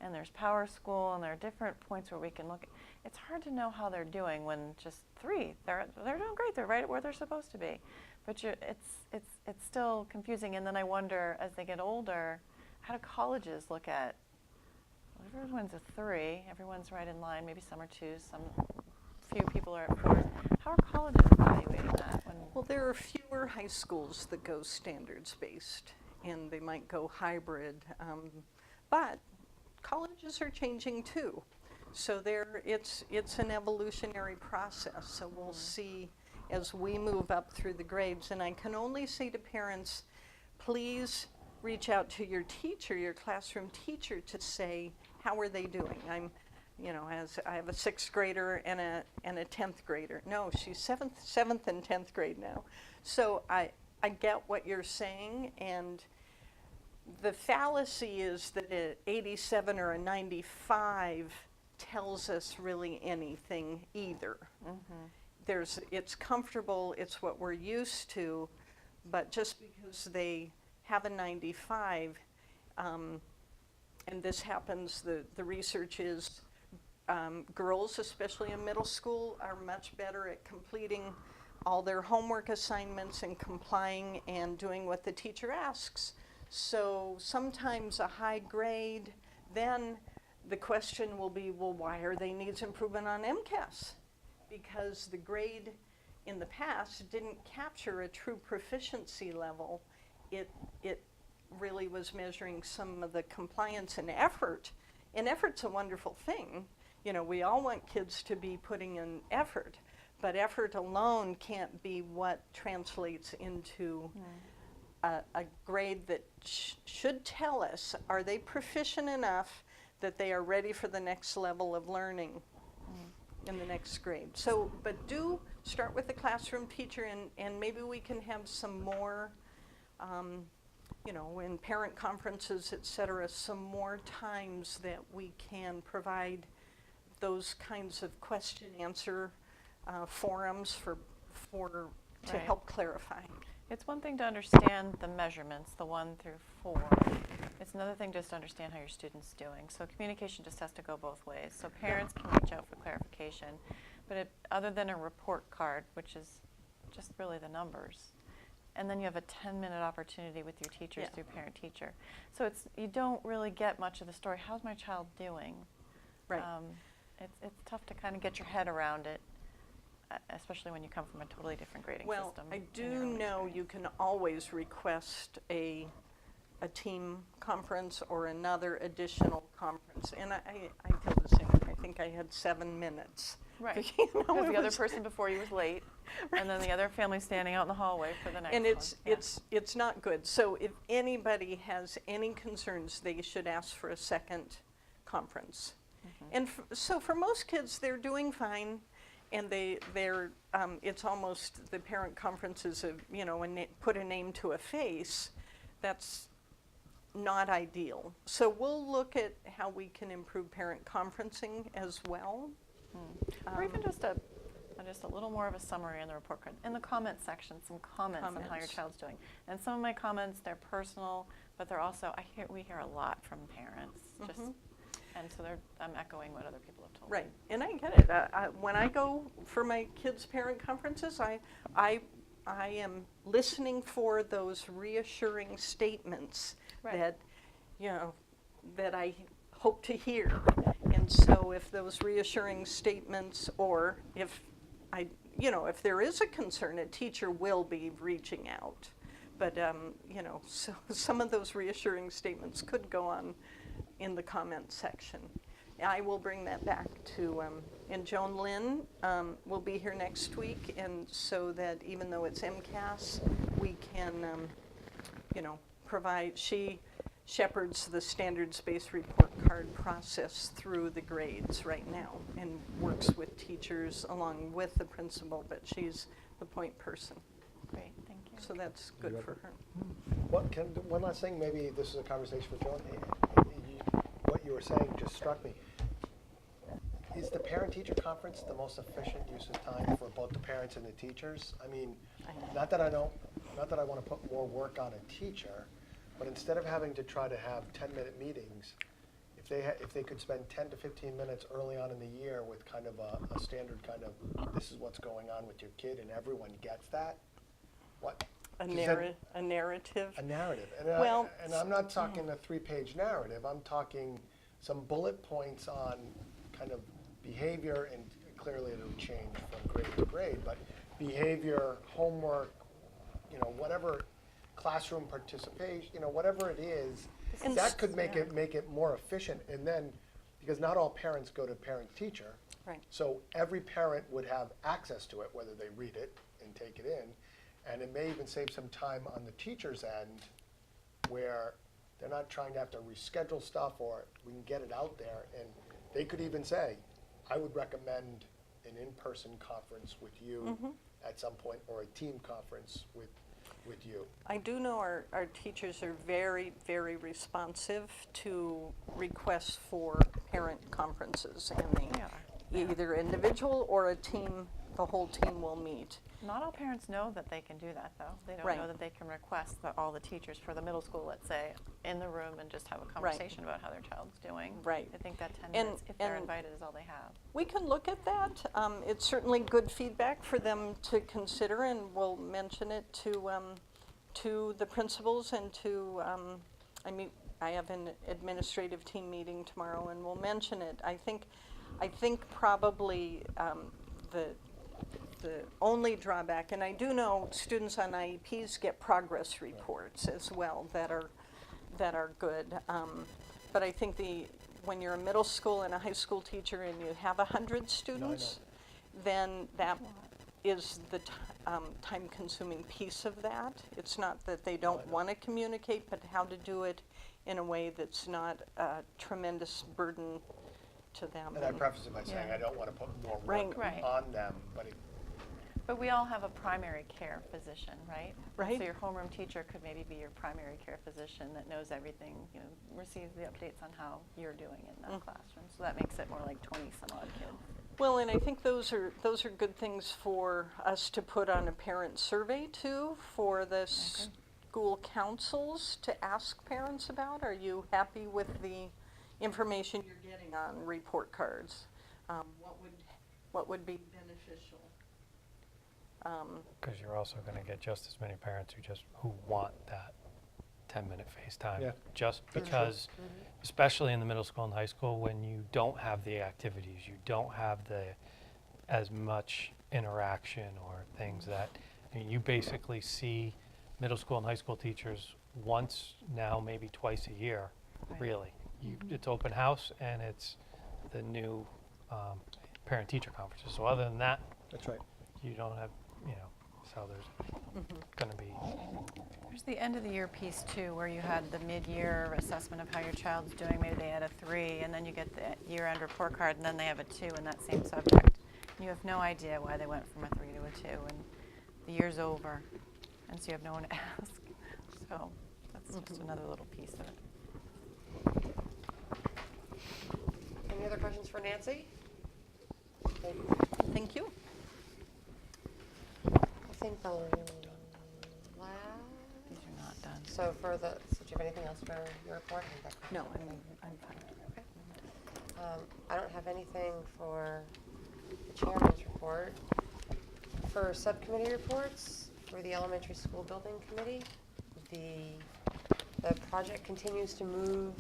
And there's Power School, and there are different points where we can look at. It's hard to know how they're doing when just 3, they're doing great. They're right where they're supposed to be. But it's still confusing. And then I wonder, as they get older, how do colleges look at, well, everyone's a 3, everyone's right in line, maybe some are 2s, some few people are at 4s. How are colleges evaluating that? Well, there are fewer high schools that go standards-based, and they might go hybrid. But colleges are changing too. So it's an evolutionary process. So we'll see as we move up through the grades. And I can only say to parents, please reach out to your teacher, your classroom teacher, to say, how are they doing? As I have a 6th grader and a 10th grader. No, she's 7th and 10th grade now. So I get what you're saying, and the fallacy is that an 87 or a 95 tells us really anything either. It's comfortable, it's what we're used to, but just because they have a 95, and this happens, the research is girls, especially in middle school, are much better at completing all their homework assignments and complying and doing what the teacher asks. So sometimes a high grade, then the question will be, well, why are they needs improvement on MCAS? Because the grade in the past didn't capture a true proficiency level. It really was measuring some of the compliance and effort. And effort's a wonderful thing. We all want kids to be putting in effort, but effort alone can't be what translates into a grade that should tell us, are they proficient enough that they are ready for the next level of learning in the next grade. So, but do start with the classroom teacher, and maybe we can have some more, in parent conferences, et cetera, some more times that we can provide those kinds of question-answer forums to help clarify. It's one thing to understand the measurements, the 1 through 4. It's another thing just to understand how your student's doing. So communication just has to go both ways. So parents can reach out for clarification, but other than a report card, which is just really the numbers, and then you have a 10-minute opportunity with your teachers through parent-teacher. So you don't really get much of the story. How's my child doing? Right. It's tough to kind of get your head around it, especially when you come from a totally different grading system. Well, I do know you can always request a a team conference or another additional conference. And I feel the same. I think I had 7 minutes. Right. You know, Because it the other was- person before you was late, and then the other family standing out in the hallway for the next And one. Yeah. it's not good. So if anybody has any concerns, they should ask for a second conference. And so for most kids, they're doing fine, and they're it's almost the parent conferences of, you know, put a name to a face. That's not ideal. So we'll look at how we can improve parent conferencing as well. Or even just a little more of a summary in the report card. In the comment section, some comments on how your Comments. child's doing. And some of my comments, they're personal, but they're also, we hear a lot from parents. Just, and so I'm echoing what other people have told me. Right, and I get it. When I go for my kids' parent conferences, I am listening for those reassuring statements Right. that, you know, that I hope to hear. And so if those reassuring statements, or if if there is a concern, a teacher will be reaching out. But, you know, so some of those reassuring statements could go on in the comment section. I will bring that back to, and Joan Lynn will be here next week, and so that even though it's MCAS, we can, provide, she shepherds the standards-based report card process through the grades right now and works with teachers along with the principal, but she's the point person. Great, thank you. So that's good for her. One last thing, maybe this is a conversation with Joan. What you were saying just struck me. Is the parent-teacher conference the most efficient use of time for both the parents and the teachers? I mean, not that I want to put more work on a teacher, but instead of having to try to have 10-minute meetings, if they could spend 10 to 15 minutes early on in the year with kind of a standard kind of, this is what's going on with your kid, and everyone gets that, what? A Does that- narrative. A narrative. And, Well, I'm not talking a 3-page narrative. I'm talking some bullet points on kind of behavior, and clearly it'll change from grade to grade, but behavior, homework, whatever, classroom participation, whatever it is, And that could make it more efficient. And then, because not all parents go to parent-teacher, Right. so every parent would have access to it, whether they read it and take it in. And it may even save some time on the teacher's end where they're not trying to have to reschedule stuff, or we can get it out there. And they could even say, I would recommend an in-person conference with you at some point, or a team conference with you. I do know our teachers are very, very responsive to requests for parent conferences, and They are. either individual or a team, the whole team will meet. Not all parents know that they can do that, though. They don't Right. know that they can request that all the teachers for the middle school, let's say, in the room and just have a conversation about how their child's doing. Right. I think that 10 And- minutes, if they're and- invited, is all they have. We can look at that. It's certainly good feedback for them to consider, and we'll mention it to the principals and to, I have an administrative team meeting tomorrow, and we'll mention it. I think probably the only drawback, and I do know students on IEPs get progress reports as well that are good. But I think when you're a middle school and a high school teacher and you have 100 students, then that is the time-consuming piece of that. It's not that they don't want to communicate, but how to do it in a way that's not a tremendous burden to them. And I preface it by saying Yeah. I don't want to put more Right. work Right. on them, but But we all have a primary care physician, right? Right. So your homeroom teacher could maybe be your primary care physician that knows everything, receives the updates on how you're doing in that classroom. So that makes it more like 20-some-odd kids. Well, and I think those are good things for us to put on a parent survey too, for the school councils to ask parents about. Are you happy with the information you're getting on report cards? What would be beneficial? Because you're also going to get just as many parents who want that 10-minute FaceTime. Yeah. Just because, especially in the middle school and high school, when you don't have the activities, you don't have as much interaction or things that, you basically see middle school and high school teachers once, now maybe twice a year, Right. really. It's open house and it's the new parent-teacher conferences. So other than that, That's right. you don't have, so there's going to be, There's the end of the year piece too, where you had the mid-year assessment of how your child's doing. Maybe they had a 3, and then you get the year-end report card, and then they have a 2 in that same subject. And you have no idea why they went from a 3 to a 2, and the year's over, and so you have no one to ask. So that's just another little piece of it. Any other questions for Nancy? Thank you. I think the last. These are not done. So do you have anything else for your report? I think that No, covers I'm fine. Okay. I don't have anything for the chairman's report. For subcommittee reports, for the elementary school building committee, the project continues to move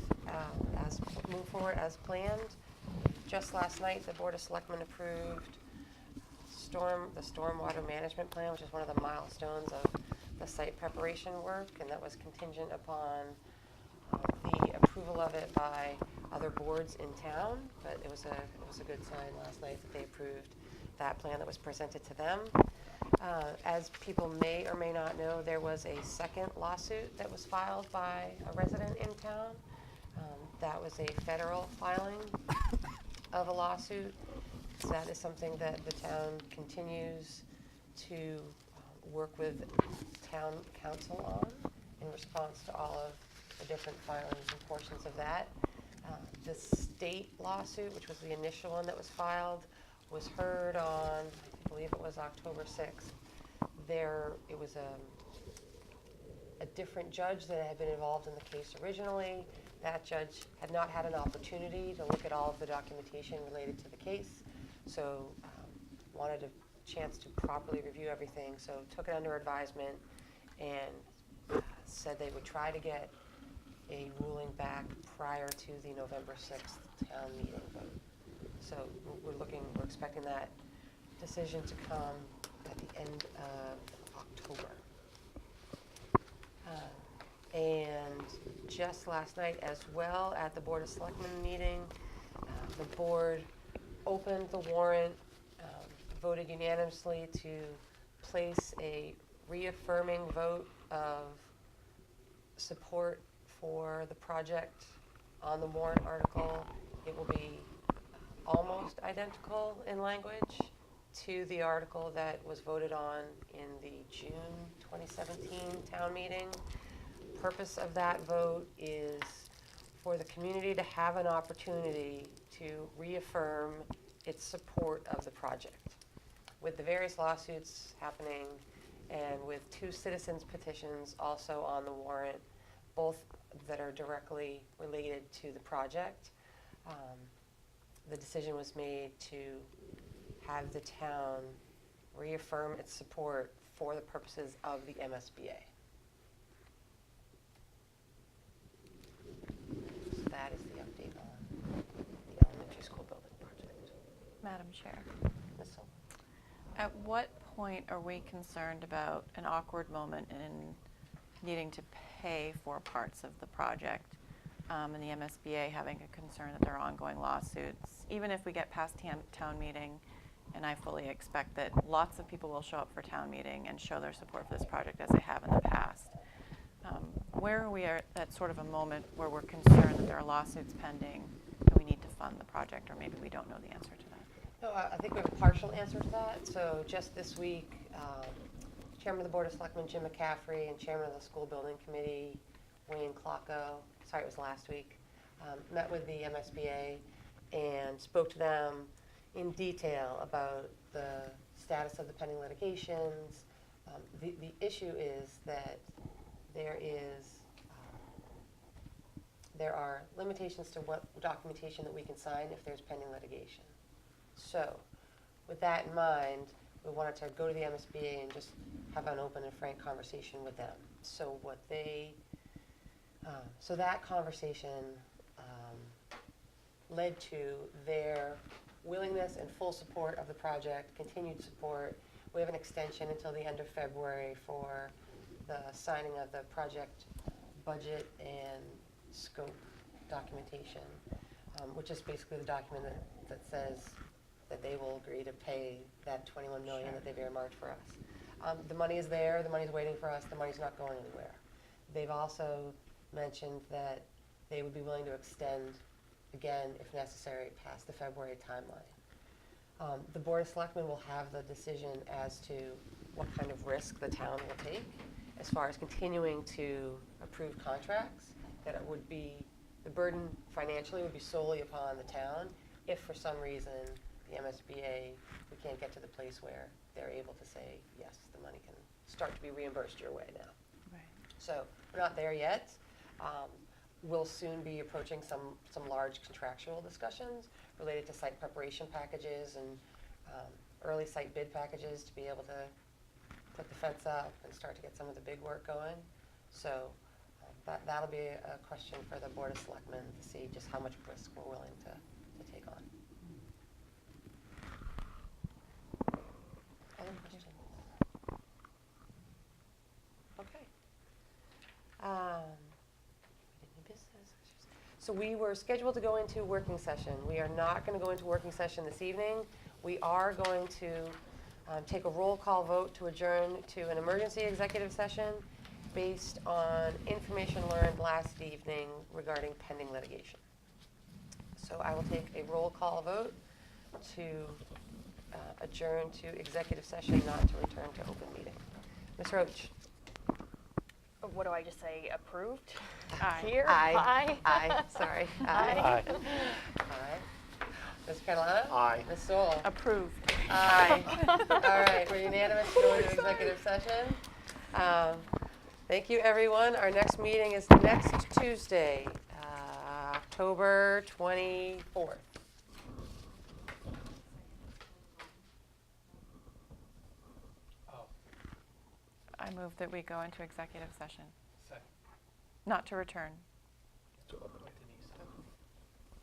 forward as planned. Just last night, the Board of Selectmen approved the stormwater management plan, which is one of the milestones of the site preparation work, and that was contingent upon the approval of it by other boards in town. But it was a good sign last night that they approved that plan that was presented to them. As people may or may not know, there was a second lawsuit that was filed by a resident in town. That was a federal filing of a lawsuit. So that is something that the town continues to work with town council on in response to all of the different filings and portions of that. The state lawsuit, which was the initial one that was filed, was heard on, I believe it was October 6th. It was a different judge that had been involved in the case originally. That judge had not had an opportunity to look at all of the documentation related to the case, so wanted a chance to properly review everything, so took it under advisement and said they would try to get a ruling back prior to the November 6th town meeting vote. So we're expecting that decision to come at the end of October. And just last night as well, at the Board of Selectmen meeting, the board opened the warrant, voted unanimously to place a reaffirming vote of support for the project on the warrant article. It will be almost identical in language to the article that was voted on in the June 2017 town meeting. Purpose of that vote is for the community to have an opportunity to reaffirm its support of the project. With the various lawsuits happening and with 2 citizens' petitions also on the warrant, both that are directly related to the project, the decision was made to have the town reaffirm its support for the purposes of the MSBA. So that is the update on the elementary school building project. Madam Chair, Ms. Silver. at what point are we concerned about an awkward moment in needing to pay for parts of the project, and the MSBA having a concern that there are ongoing lawsuits, even if we get past town meeting, and I fully expect that lots of people will show up for town meeting and show their support for this project as they have in the past. Where are we at sort of a moment where we're concerned that there are lawsuits pending and we need to fund the project, or maybe we don't know the answer to that? No, I think we have a partial answer to that. So just this week, Chairman of the Board of Selectmen Jim McCaffrey and Chairman of the School Building Committee Wayne Klocko, sorry, it was last week, met with the MSBA and spoke to them in detail about the status of the pending litigations. The issue is that there are limitations to what documentation that we can sign if there's pending litigation. So, with that in mind, we wanted to go to the MSBA and just have an open and frank conversation with them. So so that conversation led to their willingness and full support of the project, continued support. We have an extension until the end of February for the signing of the project budget and scope documentation, which is basically the document that says that they will agree to pay that 21 million that they've earmarked for us. The money is there, the money's waiting for us, the money's not going anywhere. They've also mentioned that they would be willing to extend, again, if necessary, past the February timeline. The Board of Selectmen will have the decision as to what kind of risk the town will take as far as continuing to approve contracts, that it would be, the burden financially would be solely upon the town if for some reason the MSBA, we can't get to the place where they're able to say, yes, the money can start to be reimbursed your way now. Right. So we're not there yet. We'll soon be approaching some large contractual discussions related to site preparation packages and early site bid packages to be able to put the fence up and start to get some of the big work going. So that'll be a question for the Board of Selectmen to see just how much risk we're willing to take on. Other questions? Okay. New business. So we were scheduled to go into working session. We are not going to go into working session this evening. We are going to take a roll call vote to adjourn to an emergency executive session based on information learned last evening regarding pending litigation. So I will take a roll call vote to adjourn to executive session, not to return to open meeting. Ms. Roach? What do I just say, approved? Aye. Here? Aye. Aye, sorry. Aye. Aye. Ms. Catalano? Aye. Ms. Sewell? Approved. Aye. All right, we're unanimous to go into executive session. Thank you, everyone. Our next meeting is next Tuesday, October 24th. I move that we go into executive session, Second. not to return.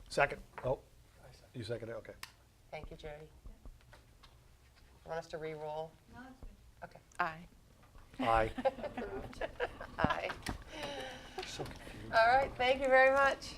Second. Oh, you seconded it, okay. Thank you, Jody. You want us to re-roll? No, that's good. Aye. Aye. Okay. Aye. So confused. All right, thank you very much.